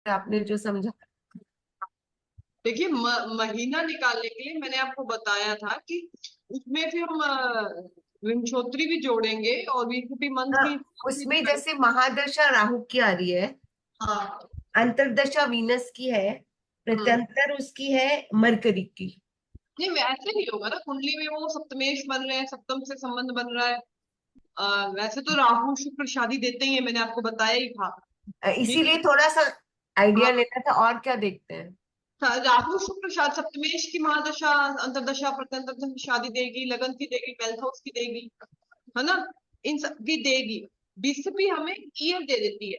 आपने जो समझा। देखिए महीना निकालने के लिए मैंने आपको बताया था कि उसमें फिर हम विंशोत्तरी भी जोड़ेंगे और वीकली मंथ हाँ, की हिसाब से उसमें divide- जैसे महादशा राहु की आ रही है, हाँ। अंतर्दशा वीनस की है, हम्म। प्रत्यंतर उसकी है मरकरी की। नहीं वैसे नहीं होगा ना, कुंडली में वो सप्तमेश बन रहे हैं, सप्तम से संबंध बन रहा है। वैसे तो राहु शुक्र शादी देते ही है, मैंने आपको बताया ही था। ठीक इसीलिए है। थोड़ा सा आइडिया हाँ, लेना था, और क्या देखते हैं। राहु शुक्र शादी सप्तमेश की महादशा अंतरदशा प्रत्यंतर की शादी देगी, लगन की देगी, ट्वेल्थ हाउस की देगी, है ना, इन सब की देगी। बीस भी हमें ईयर दे देती है।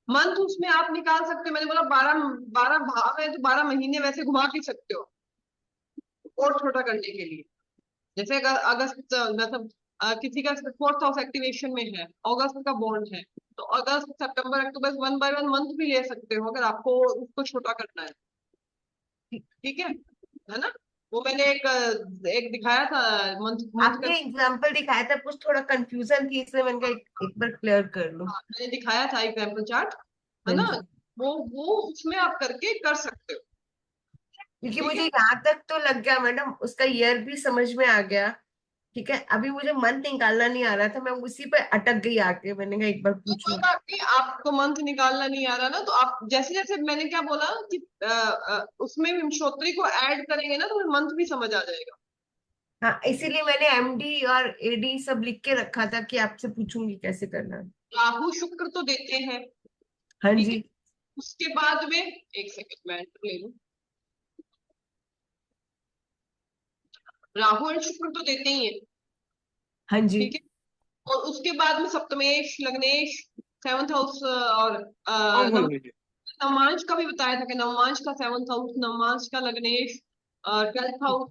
मंथ उसमें आप निकाल सकते हो, मैंने बोला 12 12 भाव है तो 12 महीने वैसे घुमा भी सकते हो और छोटा करने के लिए। जैसे अगर अगस्त मतलब किसी का फोर्थ हाउस एक्टिवेशन में है, अगस्त का बॉन्ड है, तो अगस्त सितंबर अक्टूबर वन बाय वन मंथ भी ले सकते हो अगर आपको उसको छोटा करना है। ठीक है ना। वो मैंने एक दिखाया था मंथ मंथ का। आपने एग्जाम्पल दिखाया था, कुछ थोड़ा कंफ्यूजन थी, इसलिए मैंने कहा एक बार क्लियर कर लो। मैंने दिखाया था एग्जाम्पल चार्ट, है हाँ ना। जी। वो उसमें आप करके कर सकते हो। क्योंकि ठीक मुझे है। यहाँ तक तो लग गया मैडम, उसका ईयर भी समझ में आ गया। ठीक है, अभी मुझे मंथ निकालना नहीं आ रहा था, मैं उसी पे अटक गई आके, मैंने कहा एक बार तो पूछ कोई लूं। बात नहीं, आपको मंथ निकालना नहीं आ रहा ना, तो आप जैसे जैसे मैंने क्या बोला कि उसमें विंशोत्तरी को ऐड करेंगे ना तो मंथ भी समझ आ जाएगा। हाँ, इसीलिए मैंने एमडी और एडी सब लिख के रखा था कि आपसे पूछूंगी कैसे करना है। राहु शुक्र तो देते हैं। हाँ ठीक है। जी। उसके बाद में एक सेकंड मैं ले लूं। राहु और शुक्र तो देते ही है। हाँ जी। ठीक है। और उसके बाद में सप्तमेश लग्नेश सेवंथ हाउस और नवमांश का भी बताया था कि नवमांश का सेवंथ हाउस, नवमांश का लग्नेश, ट्वेल्थ हाउस,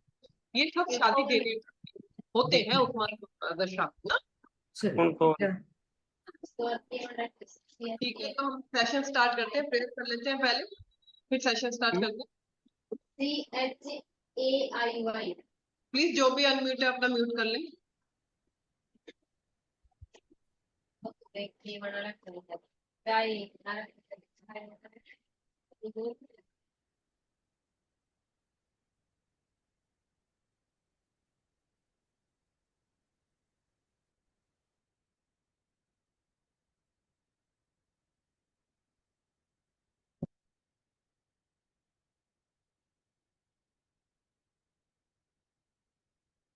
ये सब शादी दे देते होते हैं उस मास दशा ना। चलिए। ठीक है, तो हम सेशन स्टार्ट करते हैं, प्रेयर कर लेते हैं पहले, फिर सेशन स्टार्ट करते हैं। प्लीज जो भी अनम्यूट है अपना म्यूट कर लें।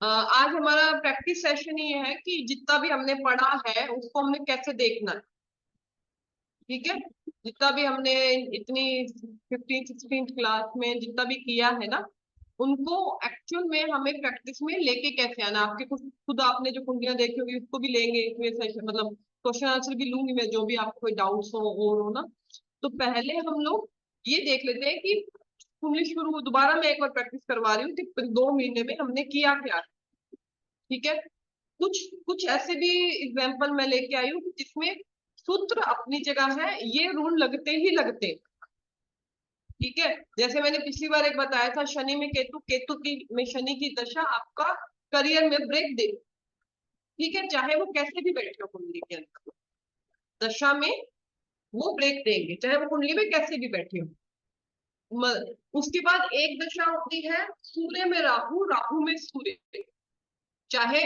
आज हमारा प्रैक्टिस सेशन ये है कि जितना भी हमने पढ़ा है उसको हमने कैसे देखना है। ठीक है। जितना भी हमने इतनी 15 16 क्लास में जितना भी किया है ना, उनको एक्चुअल में हमें प्रैक्टिस में लेके कैसे आना। आपके कुछ खुद आपने जो कुंडलियां देखी होगी उसको भी लेंगे इसमें सेशन, मतलब क्वेश्चन आंसर भी लूंगी मैं, जो भी आपको कोई डाउट्स हो और हो ना। तो पहले हम लोग ये देख लेते हैं कि कुंडली शुरू दोबारा मैं एक बार प्रैक्टिस करवा रही हूँ कि 2 महीने में हमने किया क्या। ठीक है। कुछ कुछ ऐसे भी एग्जाम्पल मैं लेके आई हूँ जिसमें सूत्र अपनी जगह है, ये रूल लगते ही लगते हैं। ठीक है। जैसे मैंने पिछली बार एक बताया था, शनि में केतु, केतु की में शनि की दशा आपका करियर में ब्रेक दे। ठीक है, चाहे वो कैसे भी बैठे हो कुंडली के अंदर, दशा में वो ब्रेक देंगे, चाहे वो कुंडली में कैसे भी बैठे हो। उसके बाद एक दशा होती है सूर्य में राहु, राहु में सूर्य। चाहे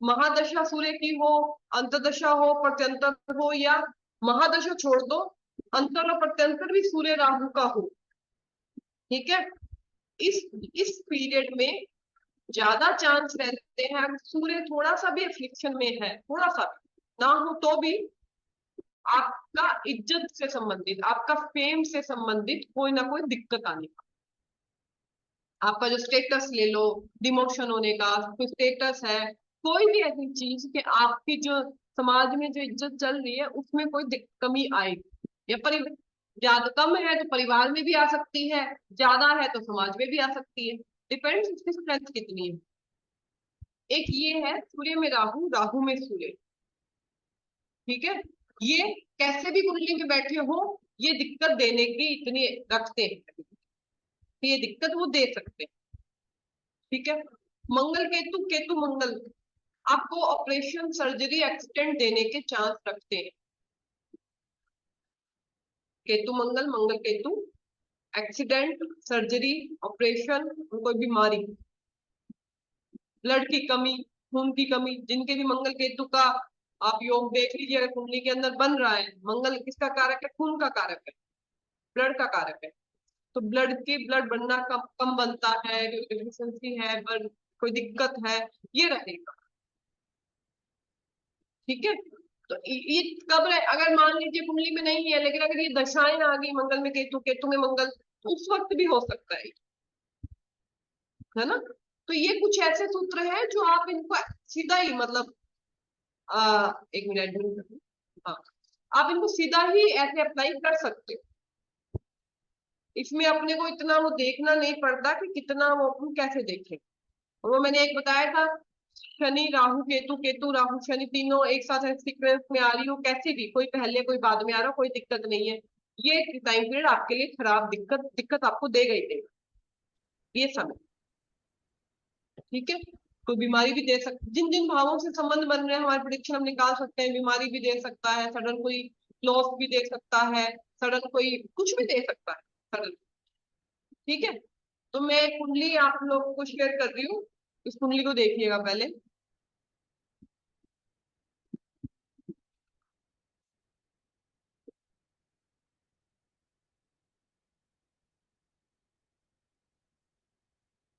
महादशा सूर्य की हो, अंतदशा हो, प्रत्यंतर हो, या महादशा छोड़ दो, अंतर और प्रत्यंतर भी सूर्य राहु का हो। ठीक है। इस इस पीरियड में ज्यादा चांस रहते हैं, अगर सूर्य थोड़ा सा भी अफ्लिक्शन में है, थोड़ा सा भी ना हो तो भी आपका इज्जत से संबंधित, आपका फेम से संबंधित कोई ना कोई दिक्कत आने का। आपका जो स्टेटस ले लो, डिमोशन होने का कोई स्टेटस है, कोई भी ऐसी चीज कि आपकी जो समाज में जो इज्जत चल रही है उसमें कोई कमी आएगी, या ज्यादा कम है तो परिवार में भी आ सकती है, ज्यादा है तो समाज में भी आ सकती है। डिपेंड्स उसकी स्ट्रेंथ कितनी है। एक ये है सूर्य में राहु, राहु में सूर्य। ठीक है। ये कैसे भी कुंडली में बैठे हो, ये दिक्कत देने की इतनी रखते हैं, ये दिक्कत वो दे सकते हैं। ठीक है। मंगल केतु, केतु मंगल आपको ऑपरेशन सर्जरी एक्सीडेंट देने के चांस रखते हैं। केतु मंगल, मंगल केतु, एक्सीडेंट, सर्जरी, ऑपरेशन, कोई बीमारी, ब्लड की कमी, खून की कमी, जिनके भी मंगल केतु का आप योग देख लीजिए, अगर कुंडली के अंदर बन रहा है, मंगल किसका कारक है? खून का कारक है, ब्लड का कारक है। तो ब्लड बनना कम कम बनता है, डिफिशियंसी है, कोई दिक्कत है, ये रहेगा। ठीक है, तो ये कब रहे? अगर मान लीजिए कुंडली में नहीं है, लेकिन अगर ये दशाएं आ गई मंगल में केतु, केतु में मंगल, तो उस वक्त भी हो सकता है ना। तो ये कुछ ऐसे सूत्र हैं जो आप इनको सीधा ही मतलब एक मिनट, हाँ, आप इनको सीधा ही ऐसे अप्लाई कर सकते हो। इसमें अपने को इतना वो देखना नहीं पड़ता कि कितना वो अपन कैसे देखें। और वो मैंने एक बताया था, शनि राहु केतु, केतु राहु शनि तीनों एक साथ सीक्वेंस में आ रही हो, कैसे भी, कोई पहले कोई बाद में आ रहा हो, कोई दिक्कत नहीं है। ये टाइम पीरियड आपके लिए खराब, दिक्कत दिक्कत आपको देगा ही देगा ये समय। ठीक है, कोई बीमारी भी दे सकता, जिन जिन भावों से संबंध बन रहे हैं हमारे प्रिडिक्शन हम निकाल सकते हैं। बीमारी भी दे सकता है, सडन कोई लॉस भी दे सकता है, सडन कोई कुछ भी दे सकता है सडन। ठीक है, तो मैं कुंडली आप लोग को शेयर कर रही हूँ, इस कुंडली को देखिएगा पहले।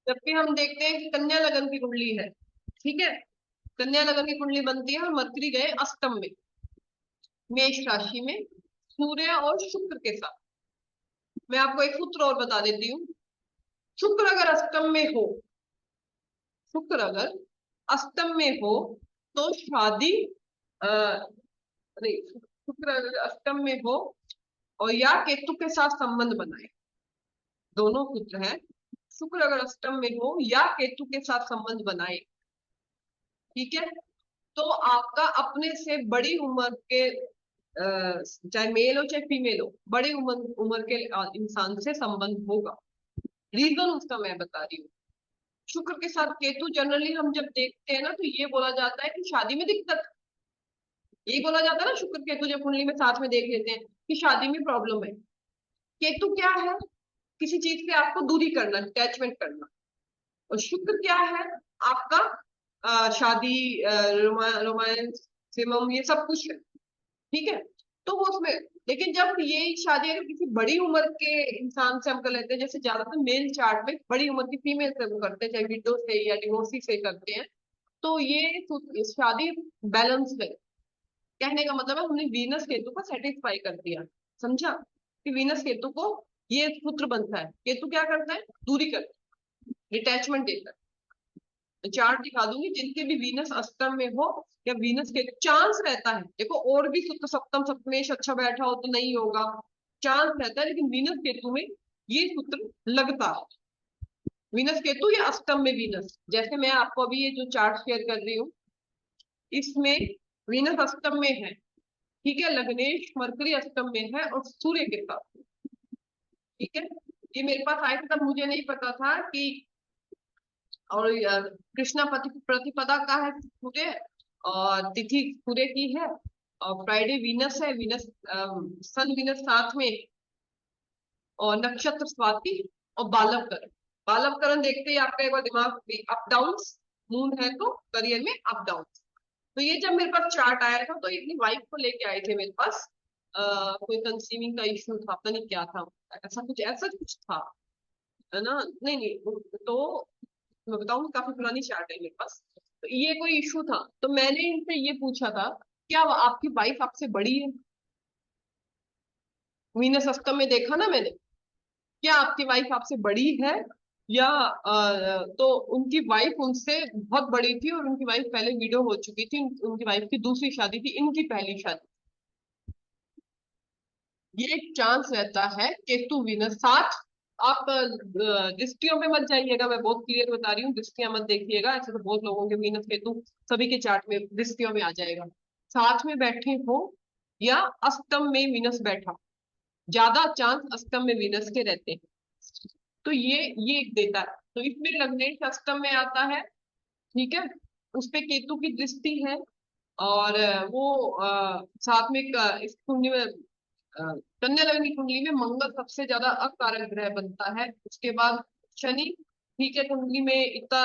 जब भी हम देखते हैं कि कन्या लगन की कुंडली है, ठीक है, कन्या लगन की कुंडली बनती है और मरकरी गए अष्टम में, मेष राशि में, सूर्य और शुक्र के साथ। मैं आपको एक सूत्र और बता देती हूँ। शुक्र अगर अष्टम में हो, शुक्र अगर अष्टम में हो तो शादी नहीं, शुक्र अगर अष्टम में हो और या केतु के साथ संबंध बनाए, दोनों सूत्र हैं। शुक्र अगर अष्टम में हो या केतु के साथ संबंध बनाए, ठीक है, तो आपका अपने से बड़ी उम्र के चाहे मेल हो चाहे फीमेल हो, बड़ी उम्र उम्र के इंसान से संबंध होगा। रीजन उसका मैं बता रही हूँ। शुक्र के साथ केतु जनरली हम जब देखते हैं ना, तो ये बोला जाता है कि शादी में दिक्कत, यही बोला जाता है ना, शुक्र केतु जब कुंडली में साथ में देख लेते हैं कि शादी में प्रॉब्लम है। केतु क्या है? किसी चीज से आपको दूरी करना, अटैचमेंट करना। और शुक्र क्या है? आपका शादी, रोमांस, सिमम, ये सब कुछ है। ठीक है, तो वो उसमें, लेकिन जब ये शादी अगर किसी बड़ी उम्र के इंसान से हम कर लेते हैं, जैसे ज्यादातर मेल चार्ट में बड़ी उम्र की फीमेल से वो करते हैं, चाहे विडो से या डिवोर्सी से करते हैं, तो ये शादी बैलेंस है। कहने का मतलब है हमने वीनस केतु को सेटिस्फाई कर दिया, समझा, कि वीनस केतु को ये पुत्र बनता है। केतु क्या करता है? दूरी करता है, डिटैचमेंट देता है। चार्ट दिखा दूंगी जिनके भी वीनस अष्टम में हो या वीनस के चांस रहता है, देखो और भी तो सप्तम सप्तमेश अच्छा बैठा हो तो नहीं होगा, चांस रहता है, लेकिन वीनस केतु में ये सूत्र लगता है। वीनस केतु या अष्टम में वीनस, जैसे मैं आपको अभी ये जो चार्ट शेयर कर रही हूँ, इसमें वीनस अष्टम में है, ठीक है, लग्नेश मरकरी अष्टम में है और सूर्य के साथ। ठीक है, ये मेरे पास आए थे तब मुझे नहीं पता था कि, और कृष्णा प्रतिपदा का है सूर्य, और तिथि सूर्य की है, और फ्राइडे वीनस है, वीनस सन वीनस साथ में, और नक्षत्र स्वाति और बालवकरण। बालवकरण देखते ही आपका एक बार दिमाग अप डाउन, मून है तो करियर में अप डाउन। तो ये जब मेरे पास चार्ट आया था तो अपनी वाइफ को लेके आए थे मेरे पास, कोई कंसीविंग का इश्यू था, पता नहीं क्या था, ऐसा कुछ था, है ना, नहीं नहीं, तो मैं बताऊंगी, काफी पुरानी चार्ट है मेरे पास। तो ये कोई इशू था, तो मैंने इनसे ये पूछा था, क्या आपकी वाइफ आपसे बड़ी है? वीनस अष्टम में देखा ना मैंने, क्या आपकी वाइफ आपसे बड़ी है या तो उनकी वाइफ उनसे बहुत बड़ी थी, और उनकी वाइफ पहले विडो हो चुकी थी, उनकी वाइफ की दूसरी शादी थी, इनकी पहली शादी। ये एक चांस रहता है केतु वीनस साथ। आप दृष्टियों पे मत जाइएगा, मैं बहुत क्लियर बता रही हूँ, दृष्टियां मत देखिएगा, ऐसे तो बहुत लोगों के वीनस केतु सभी के चार्ट में दृष्टियों में आ जाएगा। साथ में बैठे हो या अष्टम में वीनस बैठा, ज्यादा चांस अष्टम में वीनस के रहते हैं। तो ये एक देता है, तो इसमें लग्नेश अष्टम में आता है, ठीक है, उस पे केतु की दृष्टि है, और वो साथ में इस कुंडली में कन्या लग्न की कुंडली में मंगल सबसे ज्यादा अकारक ग्रह बनता है। उसके बाद शनि, ठीक है, कुंडली में इतना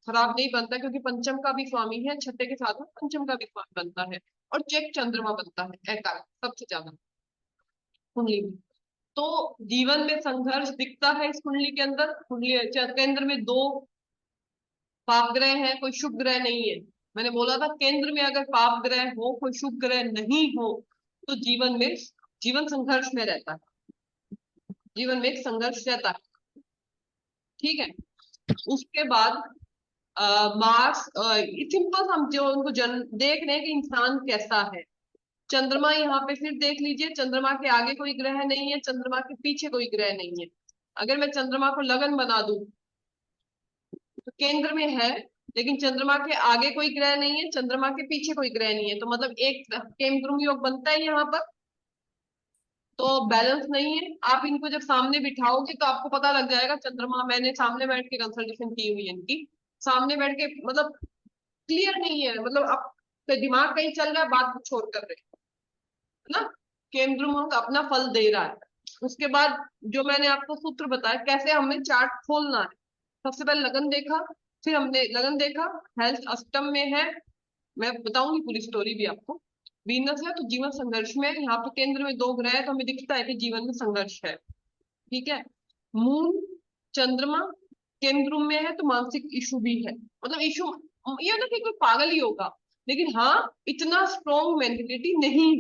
खराब नहीं बनता क्योंकि पंचम का भी स्वामी है, छठे के साथ में पंचम का भी स्वामी बनता है। और चेक चंद्रमा बनता है अकारक सबसे ज्यादा कुंडली में। तो जीवन में संघर्ष दिखता है इस कुंडली के अंदर। कुंडली केंद्र में दो पाप ग्रह है, कोई शुभ ग्रह नहीं है। मैंने बोला था केंद्र में अगर पाप ग्रह हो, कोई शुभ ग्रह नहीं हो, तो जीवन संघर्ष में रहता है, जीवन में एक संघर्ष रहता है। ठीक है। उसके बाद मार्स, सिंपल समझो उनको देख रहे हैं कि इंसान कैसा है। चंद्रमा यहाँ पे फिर देख लीजिए, चंद्रमा के आगे कोई ग्रह नहीं है, चंद्रमा के पीछे कोई ग्रह नहीं है। अगर मैं चंद्रमा को लगन बना दूं तो केंद्र में है, लेकिन चंद्रमा के आगे कोई ग्रह नहीं है, चंद्रमा के पीछे कोई ग्रह नहीं है, तो मतलब एक केमद्रुम योग बनता है यहाँ पर। तो बैलेंस नहीं है। आप इनको जब सामने बिठाओगे तो आपको पता लग जाएगा। चंद्रमा मैंने सामने बैठ के कंसल्टेशन की हुई है इनकी, सामने बैठ के मतलब क्लियर नहीं है, मतलब आपका दिमाग कहीं चल रहा है, बात कुछ और कर रहे हैं ना। केंद्रुम अपना फल दे रहा है। उसके बाद जो मैंने आपको सूत्र बताया कैसे हमें चार्ट खोलना है, सबसे पहले लगन देखा, फिर हमने लगन देखा, हेल्थ अष्टम में है, मैं बताऊंगी पूरी स्टोरी भी आपको। वीनस है तो जीवन संघर्ष में है। यहाँ पे केंद्र में दो ग्रह है तो हमें दिखता है कि जीवन में संघर्ष है। ठीक है। मून, चंद्रमा केंद्र में है तो मानसिक इशू भी है। मतलब इशू ये ना कि कोई पागल ही होगा, लेकिन हाँ इतना स्ट्रॉन्ग मेंटेलिटी नहीं।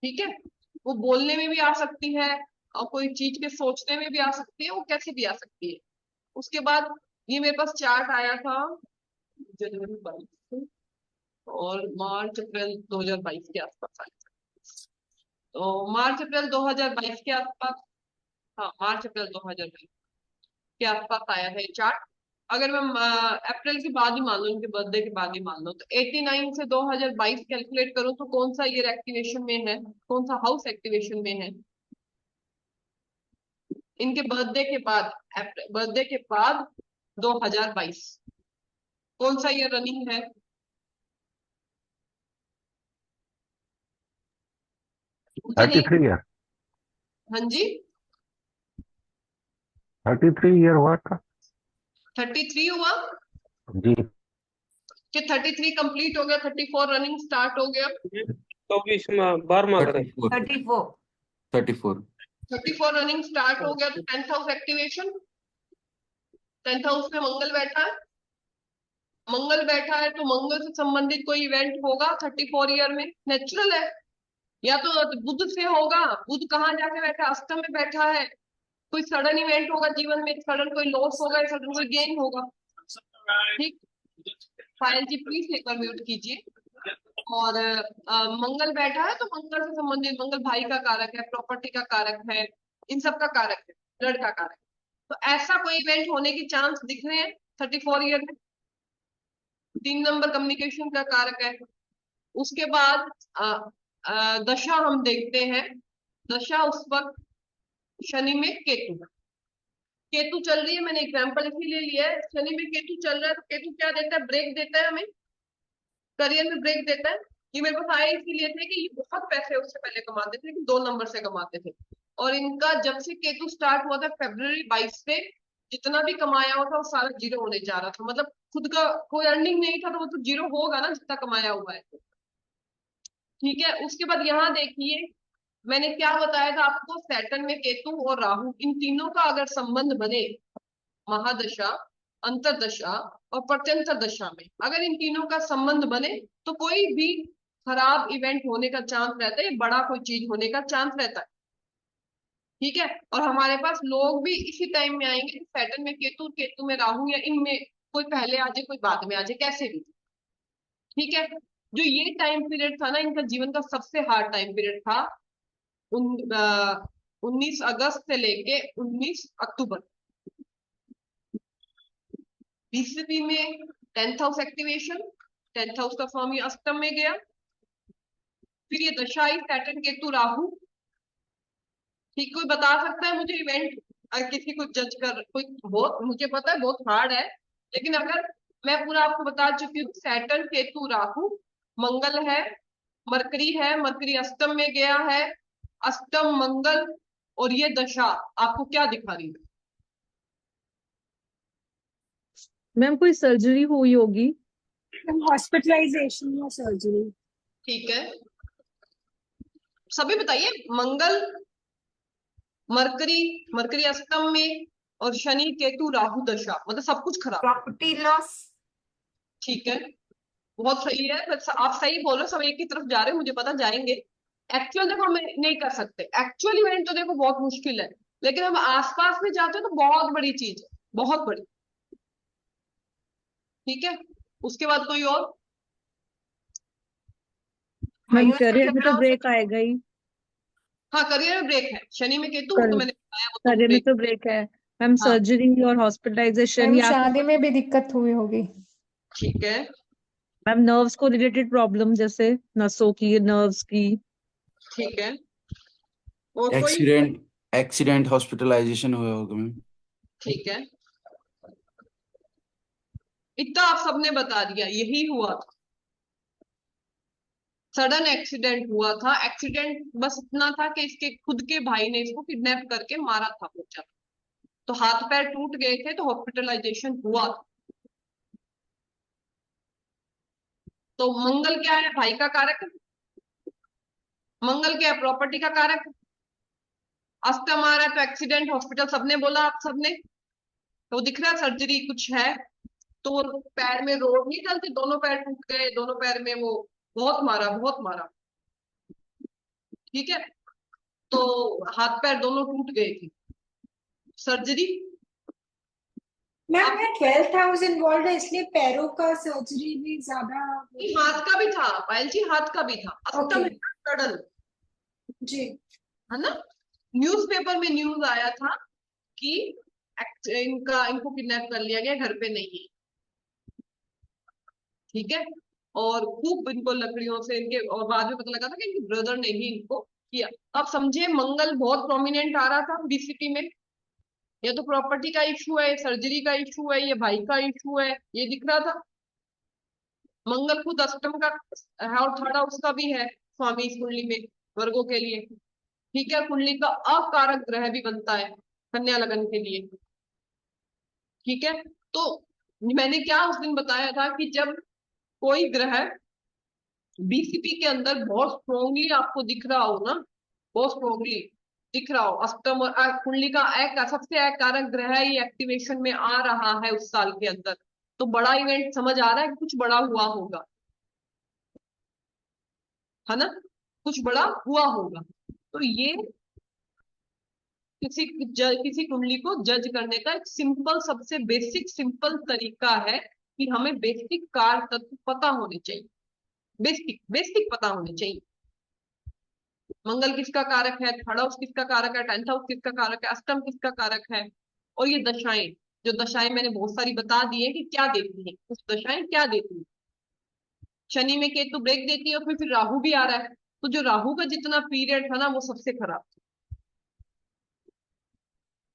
ठीक है। वो बोलने में भी आ सकती है और कोई चीज के सोचने में भी आ सकती है, वो कैसे भी आ सकती है। उसके बाद ये मेरे पास चार्ट आया था जनवरी 22 और मार्च अप्रैल 2022 के आसपास आया। तो मार्च अप्रैल 2022 के आसपास, हाँ मार्च अप्रैल 2022 के आसपास आया है ये चार्ट। अगर मैं अप्रैल के बाद ही मान लो, इनके बर्थडे के बाद ही मान लो, तो 89 से 2022 कैलकुलेट करो तो कौन सा ईयर एक्टिवेशन में है, कौन सा हाउस एक्टिवेशन में है इनके बर्थडे के बाद। बर्थडे के बाद 2022 कौन सा ईयर रनिंग है? मुझे थर्टी नहीं। Three year. हाँ जी। 33 ईयर हुआ था 33 हुआ जी। कि 33 कंप्लीट हो गया, 34 रनिंग स्टार्ट हो गया? 24 में 12वां करें। 34। 34। 34 रनिंग स्टार्ट हो गया तो 10th house activation. 10th house में मंगल बैठा है, मंगल बैठा है तो मंगल से संबंधित कोई इवेंट होगा 34 ईयर में, नेचुरल है। या तो बुध से होगा, बुध कहाँ जाके बैठा, अष्टम में बैठा है, कोई सडन इवेंट होगा जीवन में, सडन कोई लॉस होगा, सडन कोई गेन होगा। ठीक। फाइल जी प्लीज एक बार म्यूट कीजिए। और मंगल बैठा है तो मंगल से संबंधित, मंगल भाई का कारक है, प्रॉपर्टी का कारक है, इन सब का कारक है, ब्लड का कारक। तो ऐसा कोई इवेंट होने की चांस दिख रहे हैं 34 ईयर में। 3 नंबर कम्युनिकेशन का कारक है। उसके बाद दशा हम देखते हैं। दशा उस वक्त शनि में केतु, केतु चल रही है, मैंने एग्जांपल इसीलिए लिया है। शनि में केतु चल रहा है तो केतु क्या देता है, ब्रेक देता है हमें, करियर में ब्रेक देता है। ये मेरे पास आए इसीलिए थे कि ये बहुत पैसे उससे पहले कमाते थे, लेकिन 2 नंबर से कमाते थे। और इनका जब से केतु स्टार्ट हुआ था फरवरी 22 से, जितना भी कमाया हुआ था वो सारा जीरो होने जा रहा था। मतलब खुद का कोई अर्निंग नहीं था तो वो तो जीरो होगा ना जितना कमाया हुआ है। ठीक है। उसके बाद यहाँ देखिए मैंने क्या बताया था आपको, सैटर्न में केतु और राहु, इन तीनों का अगर संबंध बने महादशा, अंतरदशा और प्रत्यंतर दशा में, अगर इन तीनों का संबंध बने तो कोई भी खराब इवेंट होने का चांस रहता है, बड़ा कोई चीज होने का चांस रहता है। ठीक है। और हमारे पास लोग भी इसी टाइम में आएंगे, सैटर्न में केतु, केतु में राहु, या इनमें कोई पहले आ जाए कोई बाद में आ जाए, कैसे भी। ठीक है। जो ये टाइम पीरियड था ना, इनका जीवन का सबसे हार्ड टाइम पीरियड था। 19 अगस्त से लेके 19 अक्टूबर। बीसीपी में 10th house activation, 10th house का स्वामी अष्टम में गया, फिर ये दशा आई सैटर्न केतु राहु। ठीक। कोई बता सकता है मुझे इवेंट, किसी को जज कर कोई, बहुत मुझे पता है बहुत हार्ड है, लेकिन अगर मैं पूरा आपको बता चुकी हूँ, सैटर्न केतु राहु, मंगल है, मरकरी है, मरकरी अष्टम में गया है, अष्टम मंगल, और ये दशा आपको क्या दिखा रही है? मैम कोई सर्जरी हुई होगी। हॉस्पिटलाइजेशन या सर्जरी। ठीक है, सभी बताइए। मंगल, मरकरी, मरकरी अष्टम में, और शनि केतु राहु दशा, मतलब सब कुछ खराब। Property loss. ठीक है, बहुत सही है, बस आप सही बोलो, सब एक की तरफ जा रहे हो, मुझे पता जाएंगे। एक्चुअल देखो हम नहीं कर सकते, एक्चुअल इवेंट तो देखो बहुत मुश्किल है, लेकिन हम आसपास में जाते हो तो बहुत बड़ी चीज है, बहुत बड़ी। ठीक है, उसके बाद कोई और? मैम भाइयों से करियर में झगड़ा तो हो ब्रेक सकता आएगा ही। हाँ, करियर में ब्रेक है, शनि में केतु, वो तो मैंने बताया, वो तो करियर में ब्रेक। तो ब्रेक है मैम। हाँ, सर्जरी और हॉस्पिटलाइजेशन मैम या शादी में भी दिक्कत हुई होगी। ठीक है, मैम नर्व्स को रिलेटेड प्रॉब्लम, जैसे नसों की, नर्व्स की। ठीक है, और कोई? एक्सीडेंट, एक्सीडेंट हॉस्पिटलाइजेशन हुआ होगा मैम। ठीक है, इतना आप सबने बता दिया, यही हुआ था, सडन एक्सीडेंट हुआ था। एक्सीडेंट बस इतना था कि इसके खुद के भाई ने इसको किडनैप करके मारा था, पूछा, तो हाथ पैर टूट गए थे, तो हॉस्पिटलाइजेशन हुआ था। तो मंगल क्या है? भाई का कारक। मंगल क्या है? प्रॉपर्टी का कारक। अष्टम आ रहा है तो एक्सीडेंट, हॉस्पिटल, सबने बोला, आप सबने, तो दिख रहा है सर्जरी कुछ है। तो पैर में रोड नहीं चलती, दोनों पैर टूट गए, दोनों पैर में वो बहुत मारा, बहुत मारा। ठीक है, तो हाथ पैर दोनों टूट गए थे। सर्जरी, मैम मैं 12th हाउस इन्वॉल्व है, इसलिए पैरों का सर्जरी भी ज्यादा। हाथ का भी था पायल जी, हाथ का भी था। अष्टम ओके है, सडन, जी। है ना। न्यूज़पेपर में न्यूज आया था कि इनको किडनैप कर लिया गया, घर पे नहीं है। ठीक है, और खूब इनको लकड़ियों से इनके, और बाद में पता लगा था कि इनके ब्रदर ने ही इनको किया। अब समझे, मंगल बहुत प्रोमिनेंट आ रहा था बीसीटी में। ये तो प्रॉपर्टी का इशू है, सर्जरी का इशू है, ये भाई का इशू है, ये दिख रहा था। मंगल खुद अष्टम का है और थर्ड हाउस का भी है स्वामी इस कुंडली में, वर्गों के लिए। ठीक है, कुंडली का अकारक ग्रह भी बनता है कन्या लगन के लिए। ठीक है, तो मैंने क्या उस दिन बताया था कि जब कोई ग्रह बीसीपी के अंदर बहुत स्ट्रोंगली आपको दिख रहा हो ना, बहुत स्ट्रोंगली दिख रहा हो, अष्टम और कुंडली का एक सबसे एक कारक ग्रह ये एक्टिवेशन में आ रहा है उस साल के अंदर, तो बड़ा इवेंट समझ आ रहा है कि कुछ बड़ा हुआ होगा, है ना, कुछ बड़ा हुआ होगा। तो ये किसी कुंडली को जज करने का एक सिंपल, सबसे बेसिक सिंपल तरीका है कि हमें बेसिक कार तत्व पता होने चाहिए, बेसिक बेसिक पता होने चाहिए। मंगल किसका कारक है, थर्ड हाउस किसका कारक है, टेंथ हाउस किसका कारक है, अष्टम किसका कारक है, और ये दशाएं, जो दशाएं मैंने बहुत सारी बता दी है कि क्या देती है, कुछ दशाएं क्या देती है। शनि में केतु ब्रेक देती है, उसमें फिर राहु भी आ रहा है, तो जो राहु का जितना पीरियड था ना वो सबसे खराब था।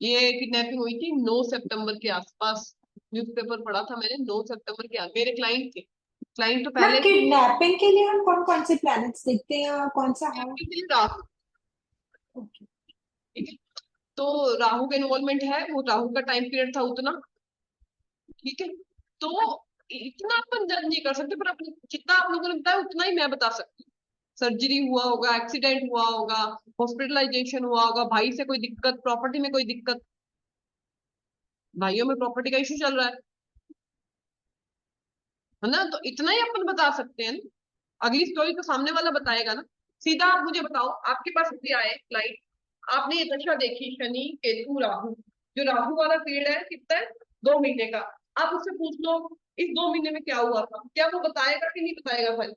ये किडनैपिंग हुई थी 9 सितंबर के आसपास, न्यूज़पेपर पढ़ा था मैंने, 9 सितंबर के मेरे क्लाइंट थे, क्लाइंट तो मैम पहले किडनैपिंग के लिए हम कौन कौन से प्लैनेट्स देखते हैं, कौन सा हाउस? राहु। ओके। ठीक है, तो राहु का इन्वॉल्वमेंट है, वो राहु का टाइम पीरियड था उतना। ठीक है, तो इतना अपन जज नहीं कर सकते, पर अपने जितना आप लोगों ने बताया उतना ही मैं बता सकती हूँ। सर्जरी हुआ होगा, एक्सीडेंट हुआ होगा, हॉस्पिटलाइजेशन हुआ होगा, भाई से कोई दिक्कत, प्रॉपर्टी में कोई दिक्कत, भाइयों में प्रॉपर्टी का इशू चल रहा है ना, तो इतना ही अपन बता सकते हैं ना। अगली स्टोरी तो सामने वाला बताएगा ना। सीधा आप मुझे बताओ, आपके पास भी आए क्लाइंट, आपने ये दशा देखी शनि केतु राहु, जो राहु वाला पीरियड है कितना है, 2 महीने का। आप उससे पूछ लो इस 2 महीने में क्या हुआ था, क्या वो बताएगा कि नहीं बताएगा भाई?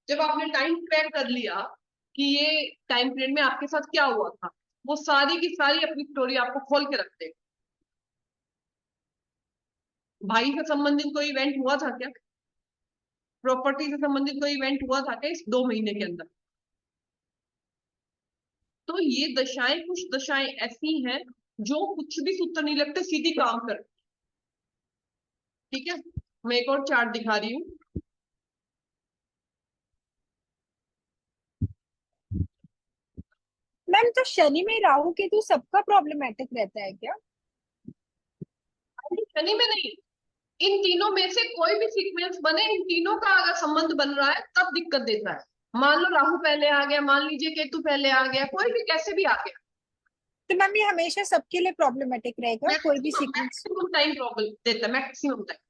जब आपने टाइम ट्रैक कर लिया कि ये टाइम पीरियड में आपके साथ क्या हुआ था, वो सारी की सारी अपनी स्टोरी आपको खोल के रख देगा। भाई से संबंधित कोई इवेंट हुआ था क्या, प्रॉपर्टी से संबंधित कोई इवेंट हुआ था क्या इस 2 महीने के अंदर? तो ये दशाएं, कुछ दशाएं ऐसी हैं जो कुछ भी सूत्र नहीं लगते, सीधी काम कर। ठीक है, मैं एक और चार्ट दिखा रही हूँ। मैम तो शनि में राहु केतु सबका प्रॉब्लमेटिक रहता है क्या? शनि में नहीं, इन तीनों में से कोई भी सीक्वेंस बने, इन तीनों का अगर संबंध बन रहा है तब दिक्कत देता है। मान लो राहु पहले आ गया, मान लीजिए केतु पहले आ गया, कोई भी कैसे भी आ गया, तो मैम ये हमेशा सबके लिए प्रॉब्लमेटिक रहेगा, कोई भी सीक्वेंस? मैक्सिमम टाइम प्रॉब्लम देता है, मैक्सिमम टाइम।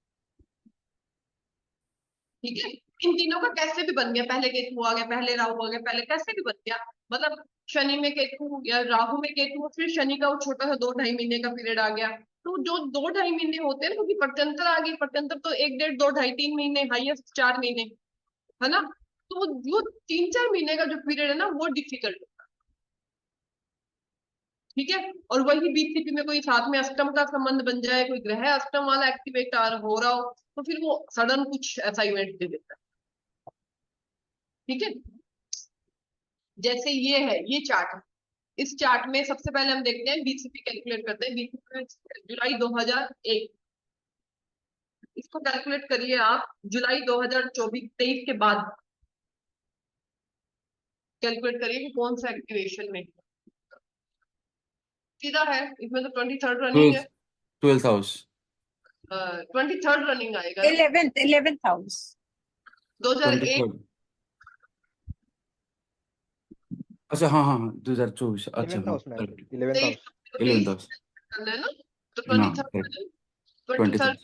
ठीक है, इन तीनों का कैसे भी बन गया, पहले केतु आ गया, पहले राहु आ गया, पहले कैसे भी बन गया, मतलब शनि में केतु या राहु में केतु, फिर शनि का वो छोटा सा 2-2.5 महीने का पीरियड आ गया, तो जो 2-2.5 महीने होते हैं ना, क्योंकि पट्टंतर आ गई, पट्टंतर तो 1-1.5-2-2.5-3 महीने, हाईएस्ट 4 महीने, है ना, तो वो 3-4 महीने का जो पीरियड है ना, वो डिफिकल्ट होता है। ठीक है, और वही बीसीपी में कोई साथ में अष्टम का संबंध बन जाए, कोई ग्रह अष्टम वाला एक्टिवेट हो रहा हो, तो फिर वो सडन कुछ ऐसा इवेंट दे देता है। ठीक है, जैसे ये है, ये चार्ट है, इस चार्ट में सबसे पहले हम देखते हैं बीसीपी, कैलकुलेट करते हैं बीसीपी जुलाई 2001, इसको कैलकुलेट करिए आप जुलाई 2024-23 के बाद कैलकुलेट करिए कि कौन सा एक्टिवेशन में सीधा है, इसमें तो 23rd रनिंग है, 12th हाउस, 23rd रनिंग आएगा ना? 11th house 2001 23rd। अच्छा हाँ हाँ हाँ 2024, अच्छा 11th हाँ हाउस में, correct, 11th house. 11th house, करना है ना, तो हाँ 23rd, 23rd,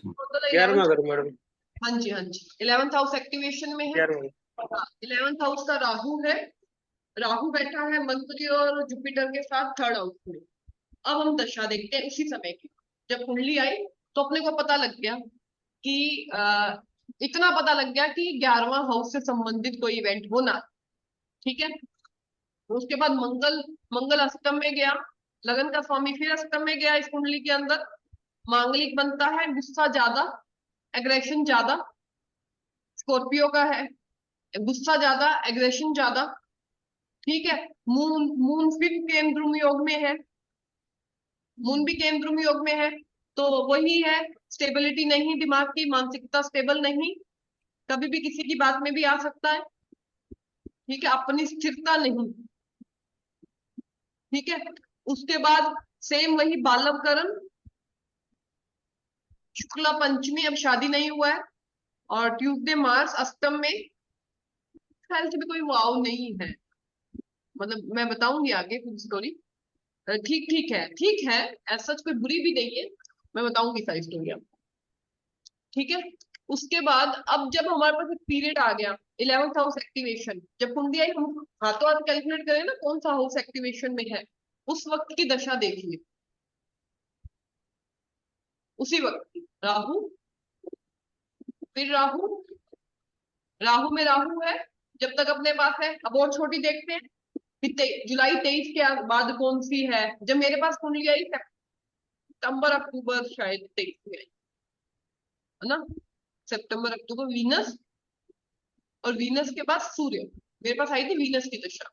11वां 11th, घर मैडम, हाँ जी हाँ जी, 11th हाउस एक्टिवेशन में है। 11वां। 11th हाउस का राहु है, राहु बैठा है मंत्री और जुपिटर के साथ 3rd हाउस में। अब हम दशा देखते हैं उसी समय की, जब कुंडली आई तो अपने को पता लग गया कि इतना पता लग गया कि 11वां हाउस से संबंधित कोई इवेंट होना। ठीक है, उसके बाद मंगल अष्टम में गया, लगन का स्वामी फिर अष्टम में गया, इस कुंडली के अंदर मांगलिक बनता है, गुस्सा ज्यादा, एग्रेशन ज्यादा, स्कॉर्पियो का है, गुस्सा ज्यादा, एग्रेशन ज्यादा। ठीक है, मून फिर केंद्र योग में है, मून भी केंद्र योग में है, तो वही है, स्टेबिलिटी नहीं, दिमाग की मानसिकता स्टेबल नहीं, कभी भी किसी की बात में भी आ सकता है। ठीक है, अपनी स्थिरता नहीं। ठीक है, उसके बाद सेम वही बालवकरण, शुक्ला पंचमी, अब शादी नहीं हुआ है, और ट्यूसडे मार्स अष्टम में, ख्याल से भी कोई वाव नहीं है, मतलब मैं बताऊंगी आगे पूरी स्टोरी। ठीक ठीक है, ठीक है, ऐसा कोई बुरी भी नहीं है, मैं बताऊंगी सारी स्टोरी आपको। ठीक है, उसके बाद अब जब हमारे पास एक पीरियड आ गया 11th हाउस एक्टिवेशन, जब कुंडली आई, हम हाथों हाथ कैलकुलेट करें ना कौन सा हाउस एक्टिवेशन में है, उस वक्त की दशा देखिए, उसी वक्त की राहु, फिर राहु, राहु में राहु है जब तक अपने पास है। अब और छोटी देखते हैं, जुलाई 23 के बाद कौन सी है, जब मेरे पास कुंडली आई सितंबर अक्टूबर शायद 23 में आई, है ना, सितंबर अक्टूबर, वीनस, और वीनस के बाद सूर्य, मेरे पास आई थी वीनस की दशा।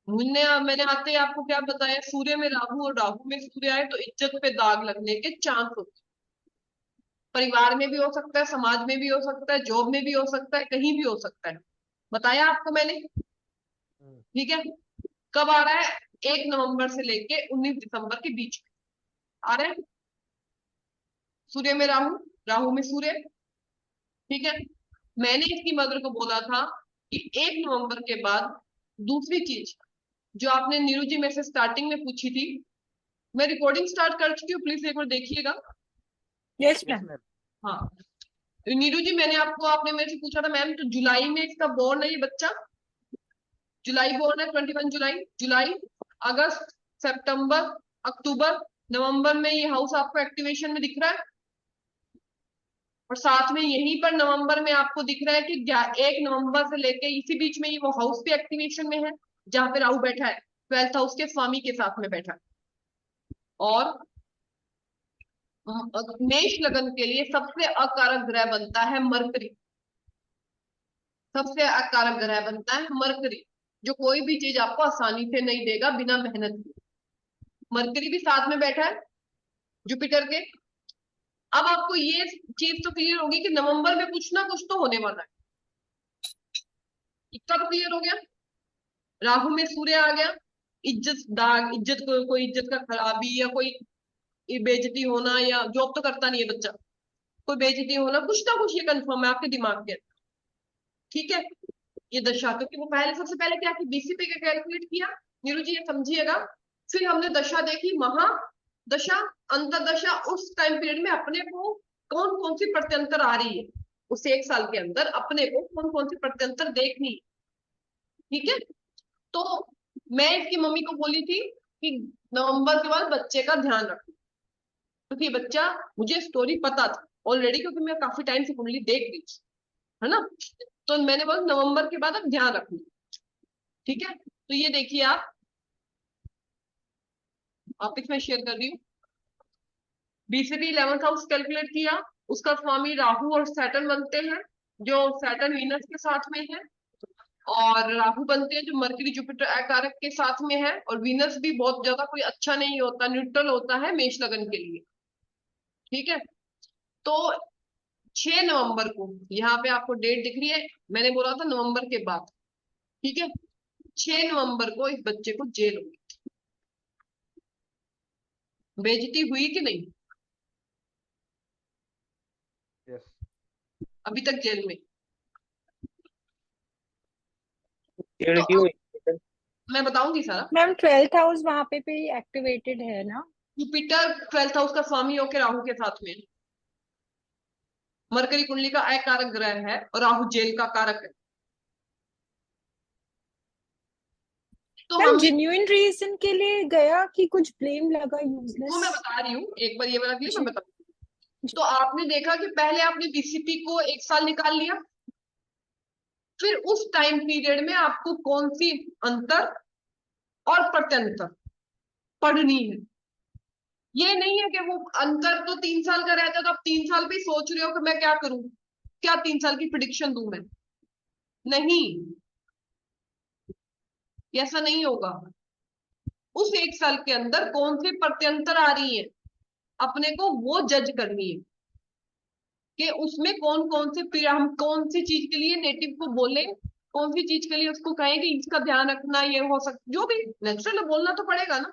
मैंने आते ही आपको क्या बताया, सूर्य में राहु और राहु में सूर्य आए तो इज्जत पे दाग लगने के चांस होते हैं, परिवार में भी हो सकता है, समाज में भी हो सकता है, जॉब में भी हो सकता है, कहीं भी हो सकता है, बताया आपको मैंने। ठीक है, कब आ रहा है, 1 नवंबर से लेके 19 दिसंबर के बीच में आ रहा है, सूर्य में राहु, राहु में सूर्य। ठीक है, मैंने इसकी मदर को बोला था कि 1 नवंबर के बाद दूसरी चीज जो आपने नीरू जी मेरे से स्टार्टिंग में पूछी थी, मैं रिकॉर्डिंग स्टार्ट कर चुकी हूँ, प्लीज एक बार देखिएगा। Yes ma'am. हाँ, नीरू जी, मैंने आपको, आपने मेरे से पूछा था मैम तो जुलाई में इसका बोर्न है, ये बच्चा जुलाई बोर्न है, 21 जुलाई, जुलाई, अगस्त, सितंबर, अक्टूबर, नवंबर में ये हाउस आपको एक्टिवेशन में दिख रहा है, और साथ में यहीं पर नवंबर में आपको दिख रहा है कि 1 नवंबर से लेके इसी बीच में ये वो हाउस भी एक्टिवेशन में है जहां पे राहु बैठा है, 12th हाउस के स्वामी के साथ में बैठा है। और मेष लगन के लिए सबसे अकारक ग्रह बनता है मरकरी, सबसे अकारक ग्रह बनता है मरकरी, जो कोई भी चीज आपको आसानी से नहीं देगा बिना मेहनत के। मरकरी भी साथ में बैठा है जुपिटर के। अब आपको ये चीज तो क्लियर होगी कि नवंबर में कुछ ना कुछ तो होने वाला है, इतना तो क्लियर हो गया। राहु में सूर्य आ गया, इज्जत दाग, इज्जत को कोई इज्जत का खराबी या कोई बेइज्जती होना, या जॉब तो करता नहीं है बच्चा, कोई बेइज्जती होना, कुछ ना कुछ ये कंफर्म है आपके दिमाग के अंदर। ठीक है, ये दशा, क्योंकि वो पहले सबसे पहले क्या की बीसीपी का कैलकुलेट किया। नीरू जी ये समझिएगा। फिर हमने दशा देखी, महादशा, अंतरदशा, उस टाइम पीरियड में अपने को कौन कौन सी प्रत्यंतर आ रही है, उस एक साल के अंदर अपने को कौन कौन सी प्रत्यंतर देखनी है। ठीक है, तो मैं इसकी मम्मी को बोली थी कि नवंबर के बाद बच्चे का ध्यान रखो, क्योंकि बच्चा, मुझे स्टोरी पता था ऑलरेडी, क्योंकि मैं काफी टाइम से कुंडली देख रही थी, है ना। तो मैंने बोला नवंबर के बाद अब ध्यान रखना। ठीक है, तो ये देखिए आप इसमें शेयर कर रही हूँ। बीसीपी 11th हाउस कैलकुलेट किया, उसका स्वामी राहु और सैटर्न बनते हैं, जो सैटर्न वीनस के साथ में है, और राहु बनते हैं जो मरकरी जुपिटर कारक के साथ में है, और वीनस भी बहुत ज्यादा कोई अच्छा नहीं होता, न्यूट्रल होता है मेष लगन के लिए। ठीक है, तो 6 नवंबर को, यहाँ पे आपको डेट दिख रही है, मैंने बोला था नवंबर के बाद। ठीक है, 6 नवंबर को इस बच्चे को जेल हुई। बेइज्जती हुई कि नहीं? अभी तक जेल में। जेल तो क्यों अब हुई? मैं बताऊंगी सारा। मैम 12th हाउस वहां पे भी एक्टिवेटेड है ना? जुपिटर 12th हाउस का स्वामी होकर राहु के साथ में है। मरकरी कुंडली का अकारक ग्रह है और राहु जेल का कारक है। तो मैम हम, जेन्युइन रीजन के लिए गया कि कुछ ब्लेम लगा वो यूजलेस? मैं बता रही हूँ, एक बार ये वाला क्लिप जी मैं बताऊंगी। तो आपने देखा कि पहले आपने बीसीपी को एक साल निकाल लिया, फिर उस टाइम पीरियड में आपको कौन सी अंतर और प्रत्यंतर पढ़नी है। ये नहीं है कि वो अंतर तो 3 साल का रहता है, तो आप 3 साल भी सोच रहे हो कि मैं क्या करूं, क्या 3 साल की प्रिडिक्शन दूं मैं। नहीं, ऐसा नहीं होगा। उस एक साल के अंदर कौन सी प्रत्यंतर आ रही है, अपने को वो जज करनी है कि उसमें कौन कौन से हम कौन सी चीज के लिए नेटिव को बोले, कौन सी चीज के लिए उसको कहें कि इसका ध्यान रखना, ये हो सकता, जो भी नेचुरल बोलना तो पड़ेगा ना।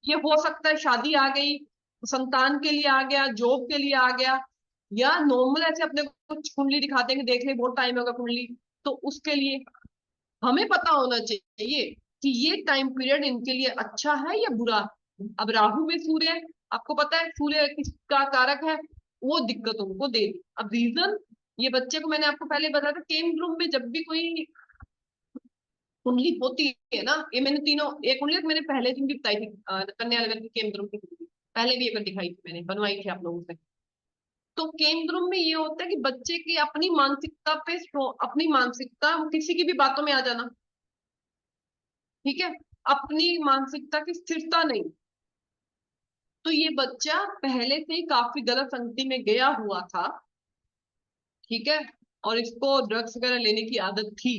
ये हो सकता है शादी आ गई, संतान के लिए आ गया, जॉब के लिए आ गया, या नॉर्मल ऐसे अपने को कुंडली दिखाते हैं कि देख ले बहुत टाइम होगा कुंडली, तो उसके लिए हमें पता होना चाहिए कि ये टाइम पीरियड इनके लिए अच्छा है या बुरा। अब राहु में सूर्य है, आपको पता है सूर्य किसका कारक है, वो दिक्कत उनको दे दी। अब रीजन, ये बच्चे को मैंने आपको पहले बताया था, केम रूम में जब भी कोई कुंडली होती है ना, ये मैंने तीनों, ये कुंडली मैंने पहले दिन भी बताई थी, कन्या लगन की केम रूम की कुंडली पहले भी एक बार दिखाई थी, मैंने बनवाई थी आप लोगों से। तो केंद्र में ये होता है कि बच्चे की अपनी मानसिकता पे अपनी मानसिकता, किसी की भी बातों में आ जाना। ठीक है, अपनी मानसिकता की स्थिरता नहीं। तो ये बच्चा पहले से ही काफी गलत संगति में गया हुआ था। ठीक है, और इसको ड्रग्स वगैरह लेने की आदत थी।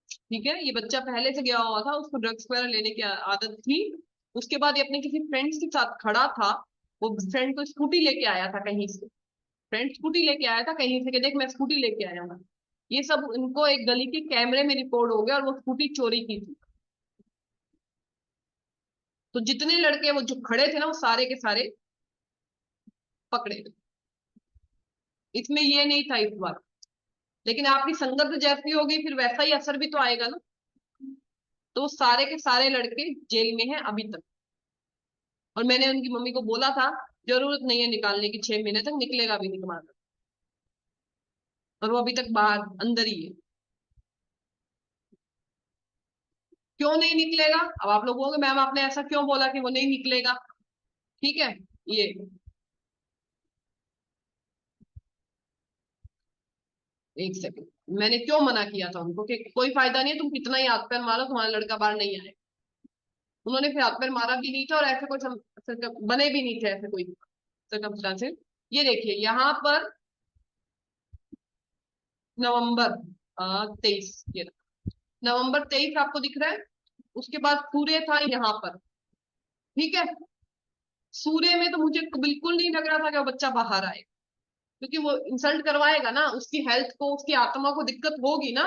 ठीक है, ये बच्चा पहले से गया हुआ था, उसको ड्रग्स वगैरह लेने की आदत थी। उसके बाद ये अपने किसी फ्रेंड्स के साथ खड़ा था, वो फ्रेंड को स्कूटी लेके आया था कहीं से, फ्रेंड स्कूटी लेके आया था कहीं से कि देख मैं स्कूटी लेके आया हूँ। ये सब इनको एक गली के कैमरे में रिकॉर्ड हो गया, और वो स्कूटी चोरी की थी। तो जितने लड़के वो जो खड़े थे ना, वो सारे के सारे पकड़े गए। इसमें ये नहीं था इस बार, लेकिन आपकी संगत जैसी होगी फिर वैसा ही असर भी तो आएगा ना। तो सारे के सारे लड़के जेल में हैं अभी तक, और मैंने उनकी मम्मी को बोला था जरूरत नहीं है निकालने की, 6 महीने तक निकलेगा भी नहीं तुम्हारा, और वो अभी तक बाहर अंदर ही है। क्यों नहीं निकलेगा? अब आप लोग बोलोगे मैम आपने ऐसा क्यों बोला कि वो नहीं निकलेगा। ठीक है, ये एक सेकंड, मैंने क्यों मना किया था उनको कि कोई फायदा नहीं है, तुम कितना ही हाथ पैर मारो तुम्हारा लड़का बाहर नहीं आए। उन्होंने फिर हाथ पैर मारा भी नहीं था, और ऐसे कुछ बने भी नहीं थे ऐसे कोई सर्कमस्टांसेस। ये देखिए यहाँ पर नवंबर 23, ये नवंबर 23 आपको दिख रहा है। उसके बाद सूर्य था यहाँ पर। ठीक है, सूर्य में तो मुझे बिल्कुल नहीं लग रहा था कि वो बच्चा बाहर आए, क्योंकि वो इंसल्ट करवाएगा ना, उसकी हेल्थ को, उसकी आत्मा को दिक्कत होगी ना।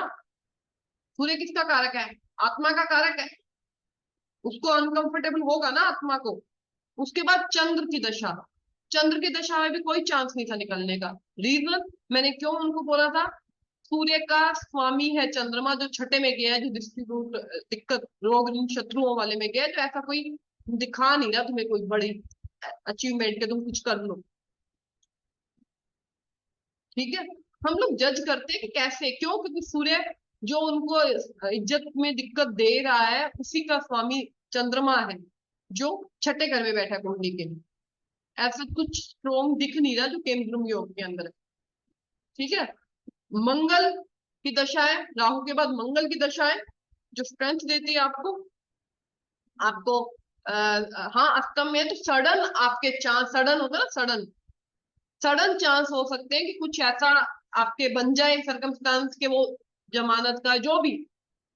सूर्य किसका कारक है? आत्मा का कारक है, उसको अनकंफर्टेबल होगा ना आत्मा को। उसके बाद चंद्र की दशा, चंद्र की दशा में भी कोई चांस नहीं था निकलने का। रीजन मैंने क्यों उनको बोला था, सूर्य का स्वामी है चंद्रमा, जो छठे में गया है, जो डिस्ट्रीब्यूट दिक्कत रोग शत्रुओं वाले में गया है, तो ऐसा कोई दिखा नहीं रहा तुम्हें कोई बड़ी अचीवमेंट के तुम कुछ कर लो। ठीक है, हम लोग जज करते हैं कि कैसे, क्यों, क्योंकि सूर्य जो उनको इज्जत में दिक्कत दे रहा है, उसी का स्वामी चंद्रमा है, जो छठे घर में बैठा है कुंडली के। ऐसा कुछ स्ट्रोंग दिख नहीं रहा जो केंद्रम योग के अंदर है। ठीक है, मंगल की दशा है, राहु के बाद मंगल की दशा है, जो स्ट्रेंथ देती है आपको। आपको हाँ, अष्टम में है तो सडन आपके चांस, सडन होता है ना, सडन सडन चांस हो सकते हैं कि कुछ ऐसा आपके बन जाए सरकमस्टांस के, वो जमानत का जो भी,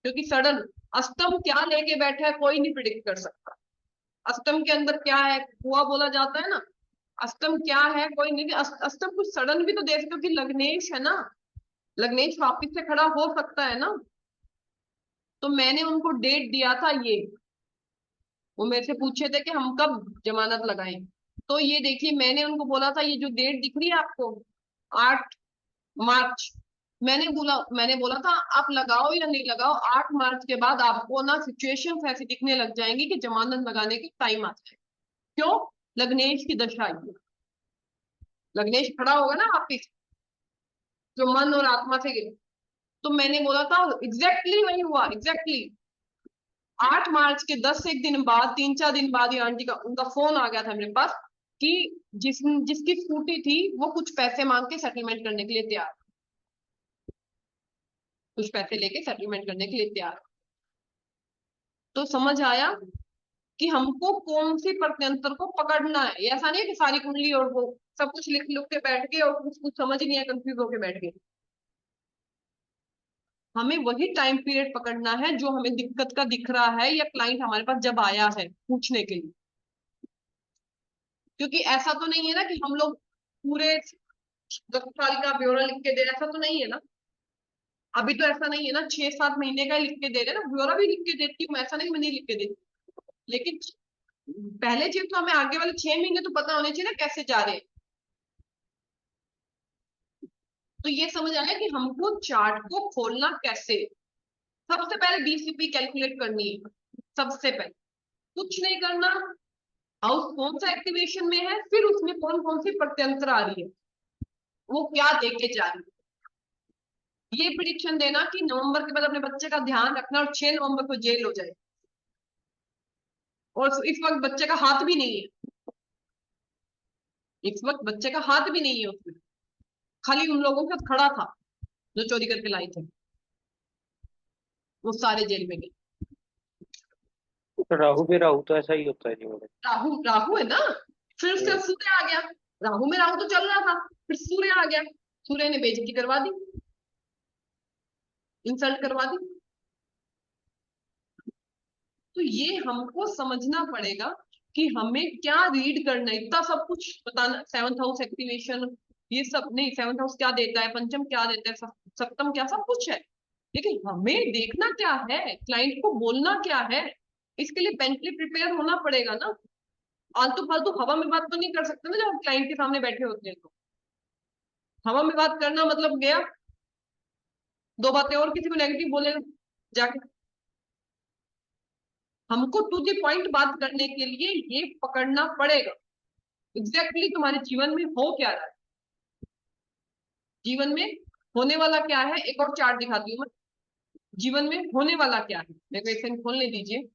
क्योंकि सडन अष्टम क्या लेके बैठा है कोई नहीं प्रिडिक्ट कर सकता। अष्टम के अंदर क्या है, कुआ बोला जाता है ना, अष्टम क्या है कोई नहीं। अष्टम कुछ सडन भी तो दे सकते हो, कि लग्नेश है ना, लग्नेश वापिस से खड़ा हो सकता है ना। तो मैंने उनको डेट दिया था ये, वो मेरे से पूछे थे कि हम कब जमानत लगाएं, तो ये देखिए मैंने उनको बोला था, ये जो डेट दिख रही है आपको 8 मार्च, मैंने बोला था आप लगाओ या नहीं लगाओ, 8 मार्च के बाद आपको ना सिचुएशंस ऐसी दिखने लग जाएंगी कि जमानत लगाने की टाइम आ जाए। क्यों? लग्नेश की दशा आई है, लग्नेश खड़ा होगा ना वापिस, जो मन और आत्मा से गिरे। तो मैंने बोला था एग्जैक्टली वही हुआ, एग्जैक्टली 8 मार्च के 10 एक दिन बाद, 3 4 दिन बाद ही आंटी का उनका फोन आ गया था मेरे पास कि जिसकी स्कूटी थी वो कुछ पैसे मांग के सेटलमेंट करने के लिए तैयार, कुछ पैसे लेके सेटलमेंट करने के लिए तैयार। तो समझ आया कि हमको कौन सी प्रत्यंतर को पकड़ना है। ये ऐसा नहीं है कि सारी कुंडली और वो सब कुछ लिख लिख के बैठ गए और कुछ कुछ समझ ही नहीं है, कंफ्यूज होके बैठ गए। हमें वही टाइम पीरियड पकड़ना है जो हमें दिक्कत का दिख रहा है, या क्लाइंट हमारे पास जब आया है पूछने के लिए। क्योंकि ऐसा तो नहीं है ना कि हम लोग पूरे 10 साल का ब्यौरा लिख के दे रहे, ऐसा तो नहीं है ना। अभी तो ऐसा नहीं है ना, 6 7 महीने का लिख के दे रहे ना, ब्यौरा भी लिख के देती हूँ, ऐसा नहीं मैं नहीं लिख के देती। लेकिन पहले चीज तो हमें आगे वाले 6 महीने तो पता होने चाहिए ना कैसे जा रहे हैं। तो ये समझ आया कि हमको चार्ट को खोलना कैसे। सबसे पहले डीसीपी कैलकुलेट करनी है, सबसे पहले कुछ नहीं करना, हाउस कौन सा एक्टिवेशन में है, फिर उसमें कौन कौन सी प्रत्यंतर आ रही है, वो क्या देके जा रही है। ये प्रिडिक्शन देना कि नवंबर के बाद अपने बच्चे का ध्यान रखना और 6 नवंबर को जेल हो जाए। और इस वक्त बच्चे का हाथ भी नहीं है, इस वक्त बच्चे का हाथ भी नहीं है उसमें, खाली उन लोगों के साथ खड़ा था जो चोरी करके लाए थे, वो सारे जेल में गए। तो राहु तो ऐसा ही होता है जी मैडम। राहु राहु है ना, फिर उससे सूर्य आ गया। राहु में राहु तो चल रहा था, फिर सूर्य आ गया, सूर्य ने बेइज्जती करवा दी, इंसल्ट करवा दी। तो ये हमको समझना पड़ेगा कि हमें क्या रीड करना है। इतना सब कुछ बताना, 7th हाउस एक्टिवेशन, ये सब नहीं, 7th हाउस क्या देता है, पंचम क्या देता है, सप्तम क्या, सब कुछ है। लेकिन हमें देखना क्या है, क्लाइंट को बोलना क्या है, इसके लिए मेंटली प्रिपेयर होना पड़ेगा ना। आलतू फालतू हवा में बात तो नहीं कर सकते ना, जब हम क्लाइंट के सामने बैठे होते हैं। तो हवा में बात करना मतलब गया, दो बातें और किसी को नेगेटिव बोलेगा जाके। हमको टू द पॉइंट बात करने के लिए ये पकड़ना पड़ेगा एग्जैक्टली तुम्हारे जीवन में हो क्या रहा है, जीवन में होने वाला क्या है। एक और चार्ट दिखाती हूँ मैं, जीवन में होने वाला क्या है, मेरे को एक सेकंड खोलने दीजिए।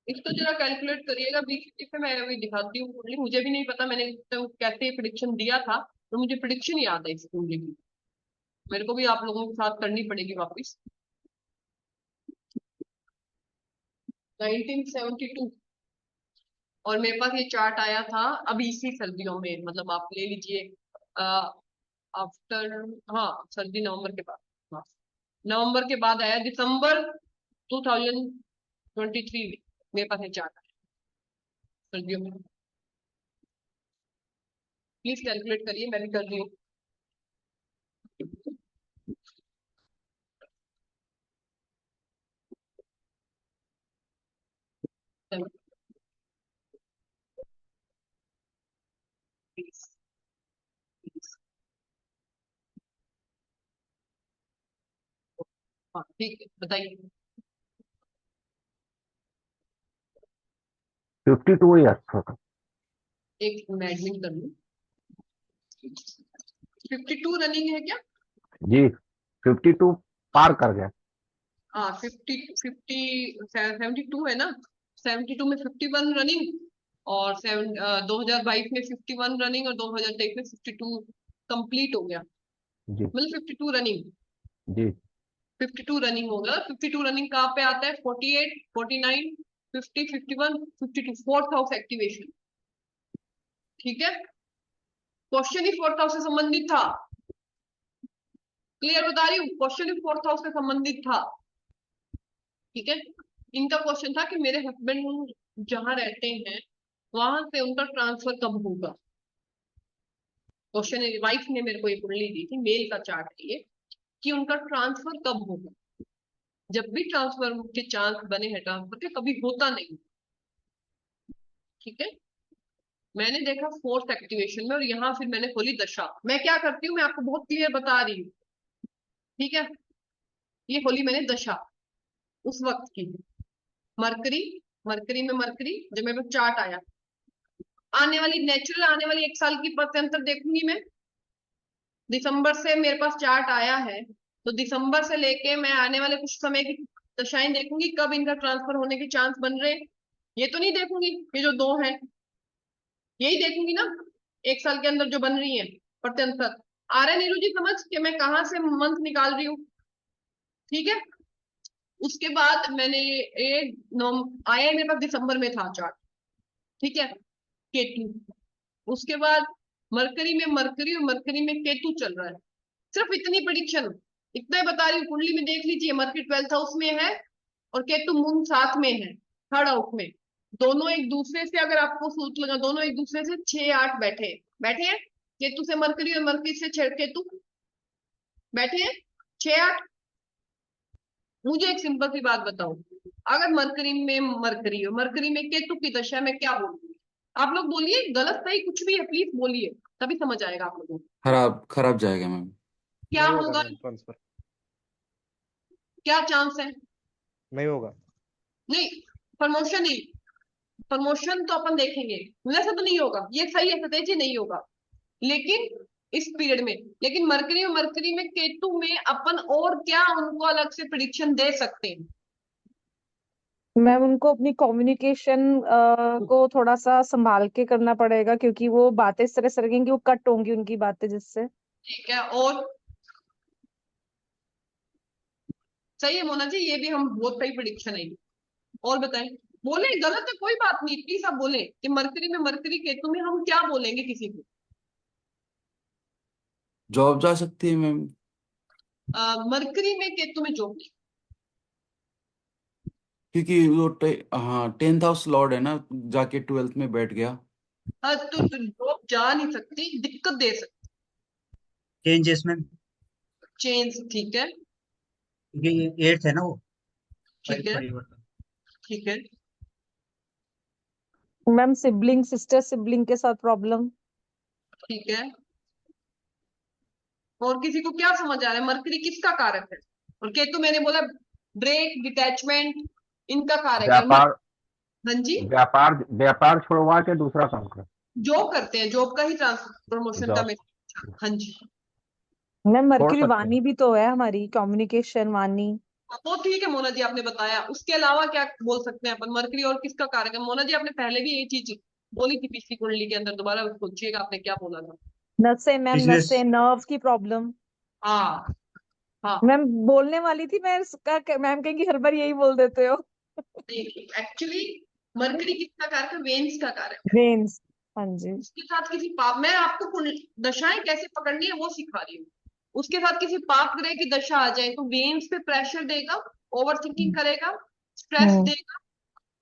इस तो जरा कैलकुलेट करिएगा, बीसीटी पे मैं अभी दिखाती हूँ कुंडली, मुझे भी नहीं पता मैंने तो कैसे प्रिडिक्शन दिया था, तो मुझे प्रिडिक्शन याद है इस कुंडली की, मेरे को भी आप लोगों के साथ करनी पड़ेगी वापस। 1972। और मेरे पास ये चार्ट आया था अभी इसी सर्दियों में, मतलब आप ले लीजिए आफ्टर, हाँ सर्दी नवंबर के बाद, हाँ नवंबर के बाद आया, दिसंबर 2023 में मेरे पास ये चार्ट आया सर्दियों में। प्लीज कैलकुलेट करिए, मैं भी कर रही हूँ। हाँ ठीक है, बताइए। 52 ईयर्स होगा। एक मैं एडमिट कर लूँ। 52 रनिंग है क्या? जी 52 पार कर गया। हाँ 72 है ना, 72 में 51 रनिंग, और 2022 में 51 रनिंग, और 2023 में 52 कंप्लीट हो गया, जी मतलब 52 रनिंग। जी 52 रनिंग होगा। 52 रनिंग कहाँ पे आता है? 48, 49, 50, 51, 52, फोर्थ हाउस एक्टिवेशन। ठीक है, क्वेश्चन ही फोर्थ हाउस से संबंधित था। क्लियर बता रही हूँ, क्वेश्चन ही फोर्थ हाउस से संबंधित था। ठीक है, इनका क्वेश्चन था कि मेरे हस्बैंड जहां रहते हैं वहां से उनका ट्रांसफर कब होगा। क्वेश्चन वाइफ ने मेरे को ये कुंडली दी थी, मेल का चार्ट है ये, कि उनका ट्रांसफर कब होगा। जब भी ट्रांसफर के चांस बने हैं ट्रांसफर के, कभी होता नहीं। ठीक है, मैंने देखा फोर्थ एक्टिवेशन में, और यहाँ फिर मैंने खोली दशा। मैं क्या करती हूँ, मैं आपको बहुत क्लियर बता रही हूँ। ठीक है, ये खोली मैंने दशा उस वक्त की, मरकरी, मरकरी में मरकरी, जब मेरे पास चार्ट आया, आने वाली नेचुरल आने वाली 1 साल की पत्यंतर देखूंगी मैं। दिसंबर से मेरे पास चार्ट आया है, तो दिसंबर से लेके मैं आने वाले कुछ समय की दशाएं देखूंगी, कब इनका ट्रांसफर होने के चांस बन रहे हैं। ये तो नहीं देखूंगी ये जो 2 है, यही देखूंगी ना 1 साल के अंदर जो बन रही है प्रत्यंतर। आ रहा है नीरू जी समझ कि मैं कहाँ से मंथ निकाल रही हूँ? ठीक है, उसके बाद मैंने ये आया है मेरे पास दिसंबर में था चार्ट। ठीक है, केतु, उसके बाद मरकरी में मरकरी, और मरकरी में केतु चल रहा है। सिर्फ इतनी प्रिडिक्शन, इतना ही बता रही हूँ। कुंडली में देख लीजिए, मरकरी 12th हाउस में है और केतु मून साथ में है, 3rd हाउस में। दोनों एक दूसरे से, अगर आपको सूत लगा, दोनों एक दूसरे से 6-8 बैठे बैठे हैं। केतु से मरकरी और मरकरी से केतु बैठे हैं 6-8। मुझे एक सिंपल सी बात बताओ, अगर मरकरी में मरकरी और मरकरी में केतु की दशा में क्या बोलूंगी? आप लोग बोलिए, गलत सही कुछ भी है प्लीज बोलिए, तभी समझ आएगा आप लोगों को। खराब खराब जाएगा मैम। क्या नहीं होगा होगा? मैम ट्रांसफर, क्या चांस है? नहीं होगा। नहीं, प्रमोशन नहीं, प्रमोशन तो अपन देखेंगे, वैसे तो नहीं होगा, ये सही है सतेज जी, नहीं होगा। लेकिन इस पीरियड में, लेकिन मरकरी में केतु में अपन और क्या उनको अलग से प्रिडिक्शन दे सकते हैं? मैम उनको अपनी कम्युनिकेशन को थोड़ा सा संभाल के करना पड़ेगा, क्योंकि वो बातें इस तरह से रखेंगी, वो कट होंगी उनकी बातें जिससे। ठीक है, और सही है मोना जी, ये भी हम बहुत सही प्रिडिक्शन है। और बताएं, बोले गलत है कोई बात नहीं, प्लीज आप बोले कि मरकरी में मरकरी केतु में हम क्या बोलेंगे किसी को। जॉब जा सकती है मैम। मरकरी में केतु में जो, क्योंकि वो हाँ 10th हाउस लॉर्ड है ना, जाके 12th में बैठ गया। तो जॉब जा नहीं सकती, दिक्कत दे सकती, चेंजेस में, चेंज। ठीक है, क्योंकि ये 8th है ना वो, ठीक है, परिवर्तन। ठीक है, मैम सिबलिंग, सिस्टर सिबलिंग के साथ प्रॉब्लम। ठीक है। और किसी को क्या समझ आ रहा है, मरकरी किसका कारक है? और केतु मैंने बोला ब्रेक, डिटैचमेंट, इनका कारक है। व्यापार, हाँ जी, व्यापार व्यापार छुड़वा के दूसरा काम कर। जॉब करते हैं, जॉब का ही ट्रांसफर प्रमोशन का जॉब मैं। हाँ जी, मैम छोड़ मर्क्यूरी सकते हैं। वाणी भी तो है हमारी, कम्युनिकेशन वाणी। तो ठीक है मोना जी, आपने बताया, उसके अलावा क्या बोल सकते हैं अपन? मरकरी और किसका कारक है? मोना जी आपने पहले भी ये चीज बोली थी पिछली कुंडली के अंदर, दोबारा सोचिएगा आपने क्या बोला था। नसें मैम, बिजनेस, नसें, नर्व्स की प्रॉब्लम। हाँ हाँ, मैम बोलने वाली थी मैं, मैम कहेंगी हर बार यही बोल देते हो। एक्चुअली मरकरी किसका कारक है? वेन्स का कारक है। वेन्स, हाँ जी। उसके साथ किसी पाप, मैं आपको दशाएं कैसे पकड़नी है वो सिखा रही हूँ। उसके साथ किसी पाप ग्रह की दशा आ जाए तो वेन्स पे प्रेशर देगा, ओवर थिंकिंग करेगा, स्ट्रेस हम्म देगा,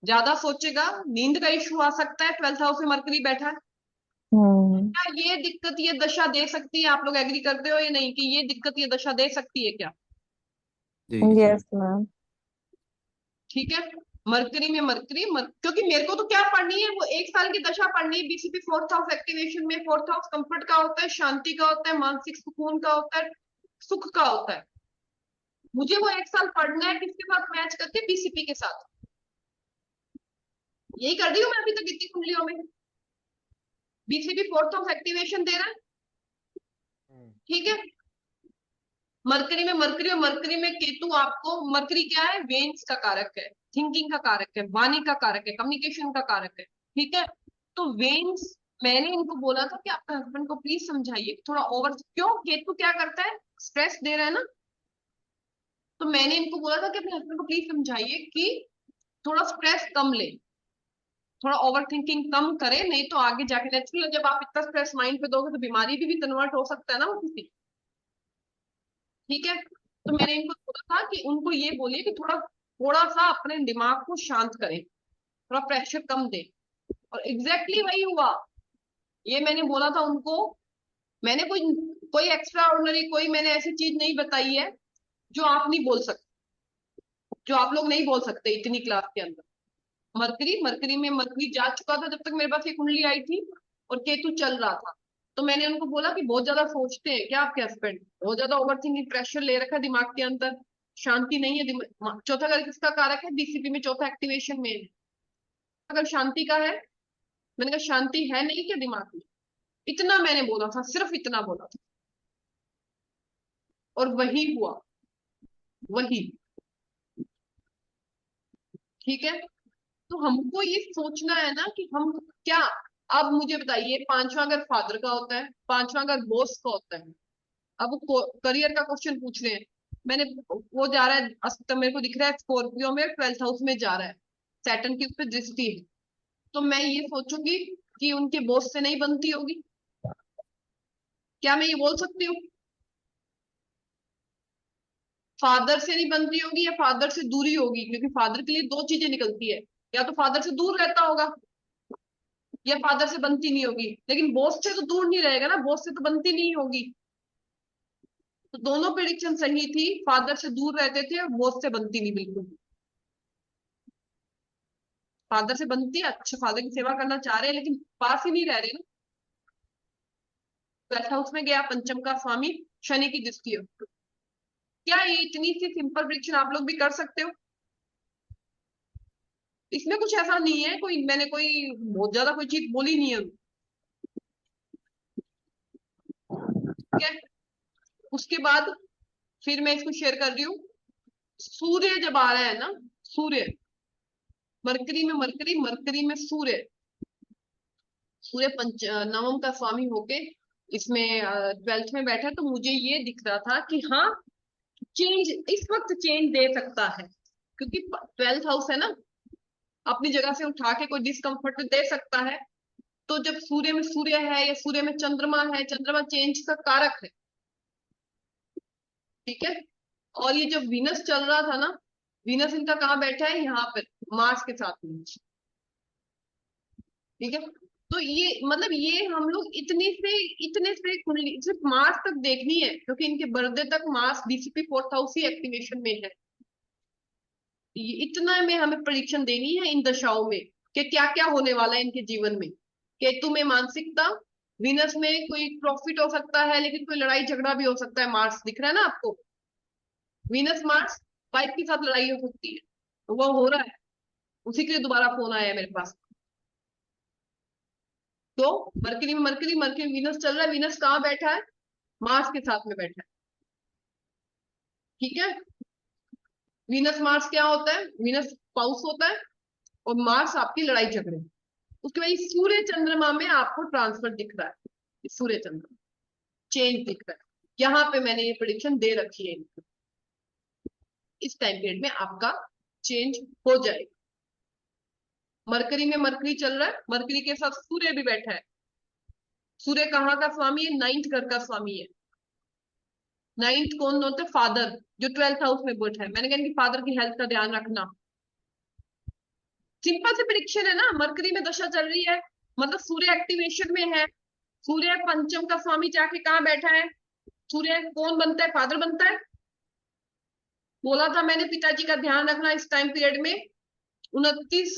ज्यादा सोचेगा, नींद का इशू आ सकता है। 12th हाउस में मरकरी बैठा है। हम्म। क्या ये दिक्कत, ये दशा दे सकती है? आप लोग एग्री करते हो या नहीं कि ये दिक्कत, ये दशा दे सकती है क्या? जी जी। Yes ma'am. ठीक है। मरकरी में मरकरी क्योंकि मेरे को तो क्या पढ़नी है, वो 1 साल की दशा पढ़नी है। बीसीपी 4th हाउस एक्टिवेशन में, 4th हाउस कंफर्ट का होता है, शांति का होता है, मानसिक सुकून का होता है, सुख का होता है। मुझे वो 1 साल पढ़ना है किसके साथ मैच करके? बीसीपी के साथ। यही कर रही हूँ मैं अभी तक इतनी कुंडलियों में। बीसीपी 4th हाउस एक्टिवेशन दे रहा है, ठीक है। मरकरी में मरकरी, और मरकरी में केतु आपको, मरकरी क्या है? वेन्स का कारक है, थिंकिंग का कारक है, वाणी का कारक है, कम्युनिकेशन का कारक है, ठीक है। तो वेन्स, मैंने इनको बोला था कि अपने हस्बैंड को प्लीज समझाइए थोड़ा ओवर, क्यों? केतु क्या करता है? स्ट्रेस दे रहा है ना। तो मैंने इनको बोला था कि अपने हस्बैंड को प्लीज समझाइए कि थोड़ा स्ट्रेस कम ले, थोड़ा ओवर थिंकिंग कम करे, नहीं तो आगे जाके नेचुरल जब आप इतना स्ट्रेस माइंड पे दोगे तो बीमारी भी कन्वर्ट हो सकता है ना वो किसी। ठीक है। तो मैंने इनको बोला था कि उनको ये बोलिए कि थोड़ा थोड़ा सा अपने दिमाग को शांत करें, थोड़ा प्रेशर कम दे। और एग्जैक्टली वही हुआ। ये मैंने बोला था उनको। मैंने कोई कोई एक्स्ट्रा ऑर्डिनरी, कोई मैंने ऐसी चीज नहीं बताई है जो आप नहीं बोल सकते, जो आप लोग नहीं बोल सकते इतनी क्लास के अंदर। मरकरी, मरकरी में मरकरी जा चुका था जब तक मेरे पास ये कुंडली आई थी, और केतु चल रहा था। तो मैंने उनको बोला कि बहुत ज्यादा सोचते हैं क्या आपके हस्बैंड? बहुत ज्यादा ओवर थिंकिंग, प्रेशर ले रखा है दिमाग के अंदर, शांति नहीं है चौथा घर किसका कारक है? बीसीपी में चौथा एक्टिवेशन में है। अगर शांति का है, मैंने कहा शांति है नहीं क्या दिमाग में? इतना मैंने बोला था, सिर्फ इतना बोला था, और वही हुआ, वही। ठीक है। तो हमको ये सोचना है ना कि हम क्या। अब मुझे बताइए, पांचवा घर फादर का होता है, पांचवा घर बॉस का होता है। अब वो करियर का क्वेश्चन पूछ रहे हैं। मैंने, वो जा रहा है, तो मेरे को दिख रहा है स्कॉर्पियो में 12th हाउस में जा रहा है, सैटर्न की उस पर दृष्टि है। तो मैं ये सोचूंगी कि उनके बॉस से नहीं बनती होगी। क्या मैं ये बोल सकती हूँ? फादर से नहीं बनती होगी या फादर से दूरी होगी, क्योंकि फादर के लिए दो चीजें निकलती है, या तो फादर से दूर रहता होगा या फादर से बनती नहीं होगी। लेकिन बॉस से तो दूर नहीं रहेगा ना, बॉस से तो बनती नहीं होगी। तो दोनों प्रिडिक्शन सही थी, फादर से दूर रहते थे और बॉस से बनती नहीं बिल्कुल। फादर से बनती है, अच्छा फादर की सेवा करना चाह रहे हैं, लेकिन पास ही नहीं रह रहे ना। 12th हाउस में गया पंचम का स्वामी, शनि की दृष्टि हो। क्या ये इतनी सी सिंपल प्रिडिक्शन आप लोग भी कर सकते हो? इसमें कुछ ऐसा नहीं है, कोई मैंने कोई बहुत ज्यादा कोई चीज बोली नहीं है। ठीक है। उसके बाद फिर मैं इसको शेयर कर रही हूँ। सूर्य जब आ रहा है ना, सूर्य, मरकरी में मरकरी, मरकरी में सूर्य, सूर्य नवम का स्वामी होके इसमें 12th में बैठा है, तो मुझे ये दिख रहा था कि हाँ, चेंज इस वक्त चेंज दे सकता है, क्योंकि 12th हाउस है ना, अपनी जगह से उठा के कोई डिस्कम्फर्ट दे सकता है। तो जब सूर्य में सूर्य है या सूर्य में चंद्रमा है, चंद्रमा चेंज का कारक है। ठीक है। और ये जब वीनस चल रहा था ना, वीनस इनका कहाँ बैठा है? यहाँ पर, मार्स के साथ में। ठीक है। तो ये मतलब ये हम लोग इतने से कुंडली सिर्फ मार्स तक देखनी है, क्योंकि इनके बर्थडे तक मार्स बीसीपी 4th हाउस ही एक्टिवेशन में है। ये इतना में हमें प्रेडिक्शन देनी है इन दशाओं में कि क्या क्या होने वाला है इनके जीवन में। केतु में मानसिकता, वीनस में कोई प्रॉफिट हो सकता है, लेकिन कोई लड़ाई झगड़ा भी हो सकता है। मार्स दिख रहा है ना आपको, वीनस मार्स, वाइफ के साथ लड़ाई हो सकती है, तो वो हो रहा है। उसी के लिए दोबारा फोन आया है मेरे पास। तो मरकरी में मरकरी, मरकरी वीनस चल रहा है, वीनस कहाँ बैठा है? मार्स के साथ में बैठा है। ठीक है। वीनस मार्स क्या होता है? वीनस स्पाउस होता है, और मार्स आपकी लड़ाई झगड़े। उसके बाद सूर्य चंद्रमा में आपको ट्रांसफर दिख रहा है, सूर्य चंद्रमा चेंज दिख रहा है। यहाँ पे मैंने ये प्रेडिक्शन दे रखी है इनको। इस टाइम पीरियड में आपका चेंज हो जाएगा। मरकरी में मरकरी चल रहा है, मरकरी के साथ सूर्य भी बैठा है। सूर्य कहाँ का स्वामी है? 9th घर का स्वामी है। 9th कौन होता है? फादर, जो 12th हाउस में बैठा है। मैंने कहा कि फादर की हेल्थ का ध्यान रखना। सिंपल से प्रिडिक्शन है ना। मरकरी में दशा चल रही है, मतलब सूर्य एक्टिवेशन में है। सूर्य पंचम का स्वामी जाके कहाँ बैठा है? सूर्य कौन बनता है? फादर बनता है। बोला था मैंने पिताजी का ध्यान रखना इस टाइम पीरियड में। 29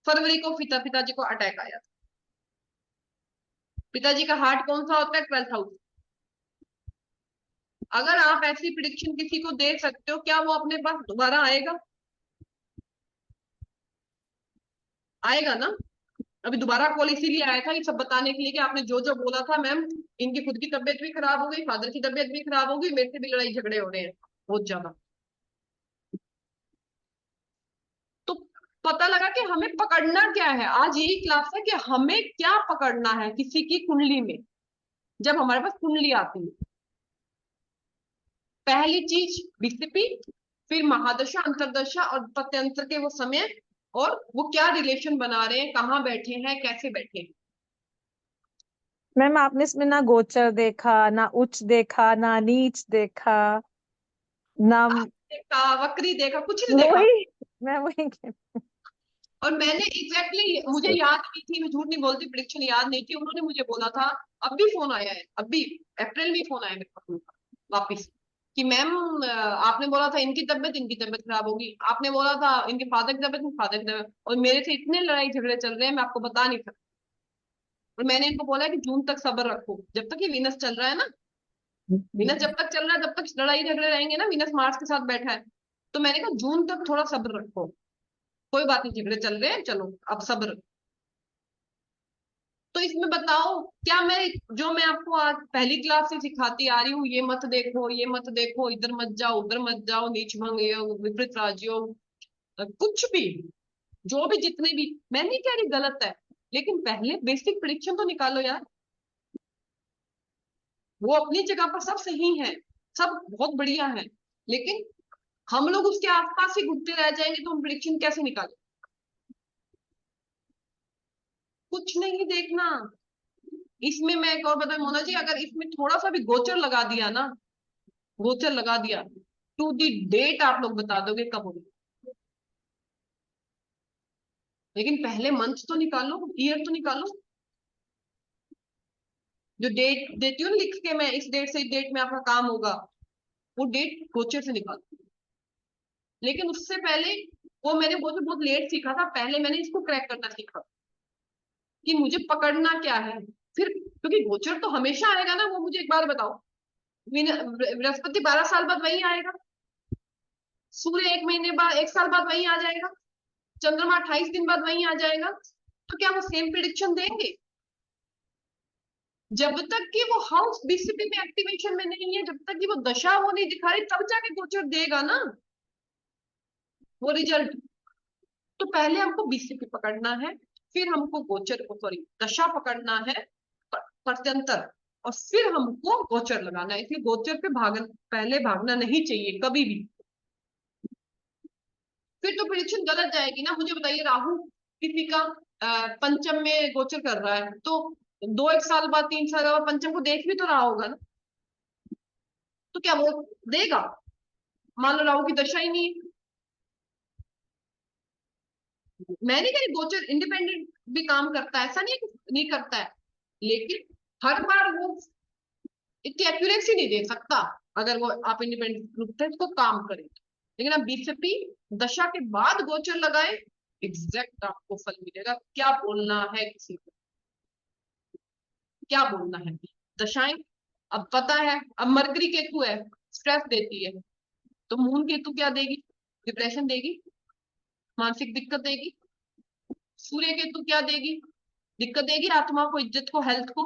फरवरी को पिताजी को अटैक आया था। पिताजी का हार्ट कौन सा होता है? 12th house. अगर आप ऐसी प्रिडिक्शन किसी को दे सकते हो, क्या वो अपने पास दोबारा आएगा? आएगा ना। अभी दोबारा कॉल इसीलिए आया था, ये सब बताने के लिए कि आपने जो जो बोला था मैम, इनकी खुद की तबीयत भी खराब हो गई, फादर की तबीयत भी खराब हो गई, मेरे से भी लड़ाई झगड़े हो रहे हैं बहुत ज्यादा। तो पता लगा कि हमें पकड़ना क्या है। आज यही क्लास है कि हमें क्या पकड़ना है किसी की कुंडली में। जब हमारे पास कुंडली आती है, पहली चीज बीसीपी, फिर महादशा, अंतरदशा और प्रत्यंतर के वो समय, और वो क्या रिलेशन बना रहे हैं, कहाँ बैठे हैं, कैसे बैठे हैं। मैम आपने इसमें ना गोचर देखा, ना उच्च देखा, ना नीच देखा, ना देखा, वक्री देखा, कुछ नहीं देखा। वही मैं वही और मैंने मुझे याद नहीं थी, मैं झूठ नहीं बोलती, प्रिडिक्शन याद नहीं थी। उन्होंने मुझे बोला था, अब भी फोन आया है, अभी अप्रैल में फोन आया मेरे पास उनका वापिस, कि मैम आपने बोला था इनकी तबीयत खराब होगी, आपने बोला था इनके फादर की तबीयत, फादर की तबीयत, और मेरे से इतने लड़ाई झगड़े चल रहे हैं, मैं आपको बता नहीं सकती। और मैंने इनको बोला कि जून तक सब्र रखो, जब तक ये वीनस चल रहा है ना, वीनस जब तक चल रहा है तब तक लड़ाई झगड़े रहेंगे ना। वीनस मार्स के साथ बैठा है, तो मैंने कहा जून तक थोड़ा सब्र रखो, कोई बात नहीं, झगड़े चल रहे हैं, चलो अब सब्र। तो इसमें बताओ, क्या मैं आपको आज पहली क्लास से सिखाती आ रही हूँ, ये मत देखो, ये मत देखो, इधर मत जाओ, उधर मत जाओ, नीच भंग योग, विपरीत राजयोग, कुछ भी, जो भी जितने भी, मैं नहीं कह रही गलत है, लेकिन पहले बेसिक प्रिडिक्शन तो निकालो यार। वो अपनी जगह पर सब सही है, सब बहुत बढ़िया है, लेकिन हम लोग उसके आसपास ही घूमते रह जाएंगे तो हम प्रिडिक्शन कैसे निकालें? कुछ नहीं देखना। इसमें मैं एक और बताऊं मोना जी, अगर इसमें थोड़ा सा भी गोचर लगा दिया ना, गोचर लगा दिया, टू दी डेट आप लोग बता दोगे कब होगी। लेकिन पहले मंथ तो निकालो, ईयर तो निकालो। जो डेट देती हूँ ना लिख के मैं, इस डेट से इस डेट में आपका काम होगा, वो डेट गोचर से निकालो। लेकिन उससे पहले वो मैंने गोचर बहुत लेट सीखा था, पहले मैंने इसको क्रैक करना सीखा कि मुझे पकड़ना क्या है। फिर क्योंकि गोचर तो हमेशा आएगा ना। वो मुझे एक बार बताओ, बृहस्पति 12 साल बाद वही आएगा, सूर्य 1 महीने बाद, 1 साल बाद वही आ जाएगा, चंद्रमा 28 दिन बाद वही आ जाएगा। तो क्या वो सेम प्रिडिक्शन देंगे? जब तक कि वो हाउस बीसीपी में एक्टिवेशन में नहीं है, जब तक कि वो दशा वो नहीं दिखा रही, तब जाके गोचर देगा ना वो रिजल्ट। तो पहले हमको बीसीपी पकड़ना है, फिर हमको गोचर को, सॉरी, दशा पकड़ना है, प्रत्यंतर, और फिर हमको गोचर लगाना है। इसलिए गोचर पे पहले भागना नहीं चाहिए कभी भी। फिर तो प्रिडिक्शन गलत जाएगी ना। मुझे बताइए, राहु किसी का पंचम में गोचर कर रहा है, तो 1 साल बाद, 3 साल बाद पंचम को देख भी तो रहा होगा ना, तो क्या वो देगा? मान लो राहु की दशा ही नहीं है। मैं नहीं कह रही गोचर इंडिपेंडेंट भी काम करता है, ऐसा नहीं है कि नहीं करता है, लेकिन हर बार वो इतनी एक्यूरेसी नहीं दे सकता अगर वो आप इंडिपेंडेंट रूप से इसको काम करें। लेकिन आप बीसीपी दशा के बाद गोचर लगाए, एग्जैक्ट आपको फल मिलेगा। क्या बोलना है किसी को, क्या बोलना है? दशाएं अब पता है। अब मरकरी केतु है, स्ट्रेस देती है, तो मून केतु क्या देगी? डिप्रेशन देगी, मानसिक दिक्कत देगी। सूर्य केतु क्या देगी? दिक्कत देगी आत्मा को, इज्जत को, हेल्थ को।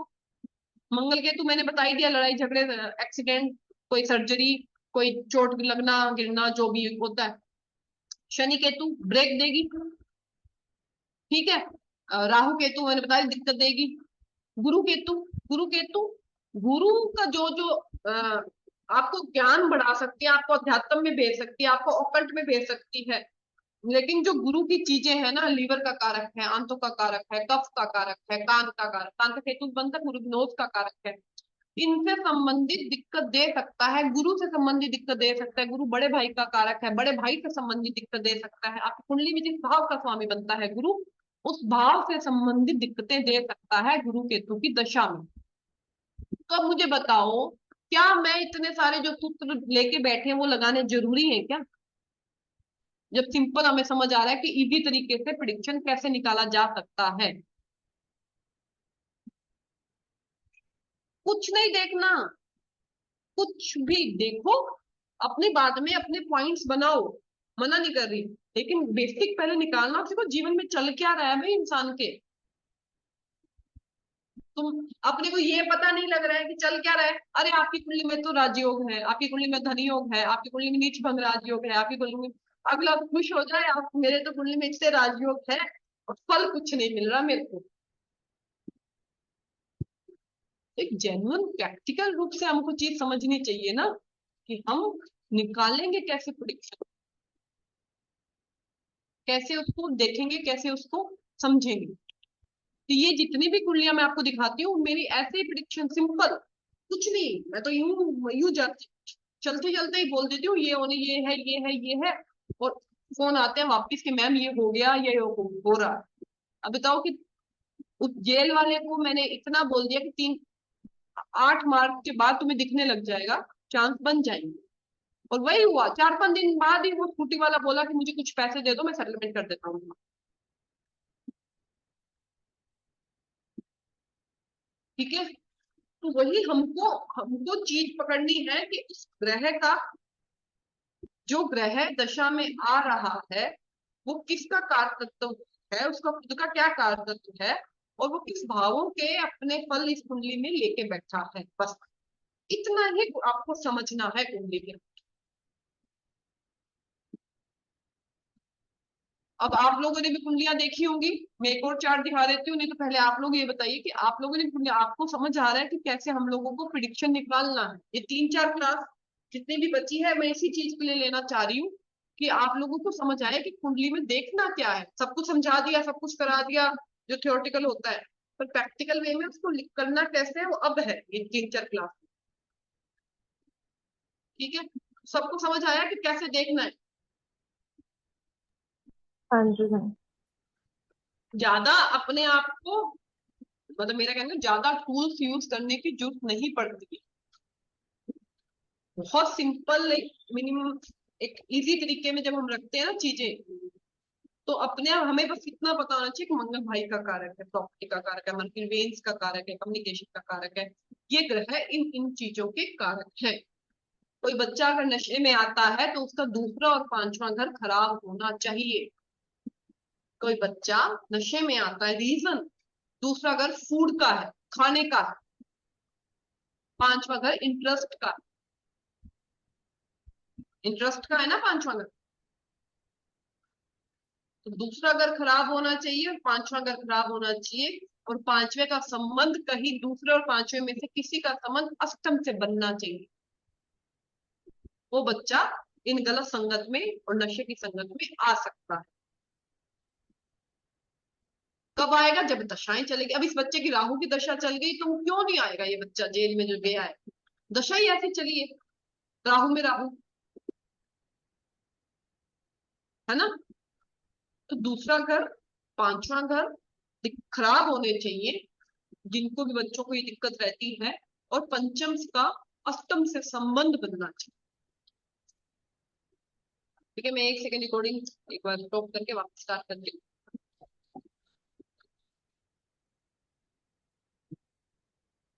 मंगल केतु मैंने बता ही दिया, लड़ाई झगड़े, एक्सीडेंट, कोई सर्जरी, कोई चोट लगना, गिरना, जो भी होता है। शनि केतु ब्रेक देगी, ठीक है। राहु केतु मैंने बताया दिक्कत देगी। गुरु केतु, गुरु केतु, गुरु का जो जो आपको ज्ञान बढ़ा सकती है, आपको अध्यात्म में भेज सकती है, आपको ऑकल्ट में भेज सकती है। लेकिन जो गुरु की चीजें हैं ना, लीवर का कारक है, आंतों का कारक है, कफ का कारक है, कान का कारक, कान का केतु बनता है, गुरु नोज का कारक है, इनसे संबंधित दिक्कत दे सकता है, गुरु से संबंधित दिक्कत दे सकता है, गुरु बड़े भाई का कारक है, बड़े भाई से संबंधित दिक्कत दे सकता है। आपकी कुंडली में जिस भाव का स्वामी बनता है गुरु, उस भाव से संबंधित दिक्कतें दे सकता है गुरु केतु की दशा में। तो अब मुझे बताओ, क्या मैं इतने सारे जो सूत्र लेके बैठे हैं वो लगाने जरूरी है क्या? जब सिंपल हमें समझ आ रहा है कि इजी तरीके से प्रिडिक्शन कैसे निकाला जा सकता है। कुछ नहीं देखना, कुछ भी देखो, अपनी बात में अपने पॉइंट्स बनाओ, मना नहीं कर रही, लेकिन बेसिक पहले निकालना सीखो, जीवन में चल क्या रहा है भाई इंसान के। तुम अपने को ये पता नहीं लग रहा है कि चल क्या रहा है, अरे आपकी कुंडली में तो राजयोग है, आपकी कुंडली में धनी योग है, आपकी कुंडली में नीच भंग राजयोग है, आपकी कुंडली में, अगला खुश हो जाए, आप मेरे तो कुंडली में इससे राजयोग है और फल कुछ नहीं मिल रहा मेरे को। एक जेन्युइन प्रैक्टिकल रूप से हमको चीज समझनी चाहिए ना, कि हम निकालेंगे कैसे प्रिडिक्शन, कैसे उसको देखेंगे, कैसे उसको समझेंगे। तो ये जितनी भी कुंडलियां मैं आपको दिखाती हूँ, मेरी ऐसे ही प्रिडिक्शन, सिंपल, कुछ नहीं, मैं तो यूं चलते चलते ही बोल देती हूँ, ये होने, ये है, ये है, ये है, और फोन आते हैं वापिस कि मैम ये हो गया, ये हो रहा है। अब बताओ कि उस जेल वाले को मैंने इतना बोल दिया कि 8 मार्च के बाद तुम्हें दिखने लग जाएगा, चांस बन जाएंगे, और वही हुआ। 4-5 दिन बाद ही वो स्कूटी वाला बोला कि मुझे कुछ पैसे दे दो, मैं सेटलमेंट कर देता हूँ। ठीक है, तो वही हमको हमको चीज पकड़नी है कि इस ग्रह का, जो ग्रह दशा में आ रहा है, वो किसका कारक तत्व है, उसका खुद का क्या कारक तत्व है, और वो किस भावों के अपने फल इस कुंडली में लेके बैठा है। बस इतना ही आपको समझना है कुंडली के। अब आप लोगों ने भी कुंडलियां देखी होंगी, मैं एक और चार्ट दिखा देती हूँ, नहीं तो पहले आप लोग ये बताइए कि आप लोगों ने कुंडलियां, आपको समझ आ रहा है कि कैसे हम लोगों को प्रिडिक्शन निकालना है। ये 3-4 क्लास जितनी भी बची है, मैं इसी चीज के लिए लेना चाह रही हूँ कि आप लोगों को समझ आए कि कुंडली में देखना क्या है। सब कुछ समझा दिया, सब कुछ करा दिया जो थियोरटिकल होता है, पर प्रैक्टिकल वे में उसको करना कैसे है वो अब है ये 3-4 क्लास। ठीक है, सबको समझ आया कि कैसे देखना है। हाँ जी मैम। ज्यादा अपने आप को, मतलब मेरा कहना है, ज्यादा टूल्स यूज करने की जरूरत नहीं पड़ती। बहुत सिंपल, एक मिनिमम, एक इजी तरीके में जब हम रखते हैं ना चीजें, तो अपने आप हमें बस इतना पता होना चाहिए कि मंगल भाई का कारक है, प्रॉपर्टी का कारक है, मर्क्यूरी वेन्स का कारक है, कम्युनिकेशन का कारक है, ये ग्रह इन इन चीजों के कारक है। कोई बच्चा अगर नशे में आता है तो उसका दूसरा और 5वां घर खराब होना चाहिए। कोई बच्चा नशे में आता है, रीजन दूसरा घर फूड का है, खाने का है, 5वां घर इंटरेस्ट का, इंटरेस्ट का है ना 5वां घर, तो दूसरा घर खराब होना चाहिए और 5वां घर खराब होना चाहिए, और 5वें का संबंध कहीं दूसरे और 5वें में से किसी का संबंध अष्टम से बनना चाहिए। वो बच्चा इन गलत संगत में और नशे की संगत में आ सकता है। कब आएगा? जब दशाएं चलेगी। अब इस बच्चे की राहु की दशा चल गई तो क्यों नहीं आएगा ये बच्चा जेल में जो गया है, दशा ही ऐसी चली है, राहु में राहु है ना। तो दूसरा घर, 5वां घर खराब होने चाहिए जिनको भी बच्चों को ये दिक्कत रहती है, और पंचम का अष्टम से संबंध बनना चाहिए। ठीक है, मैं 1 सेकंड रिकॉर्डिंग एक बार स्टॉप करके वापस स्टार्ट करती हूँ।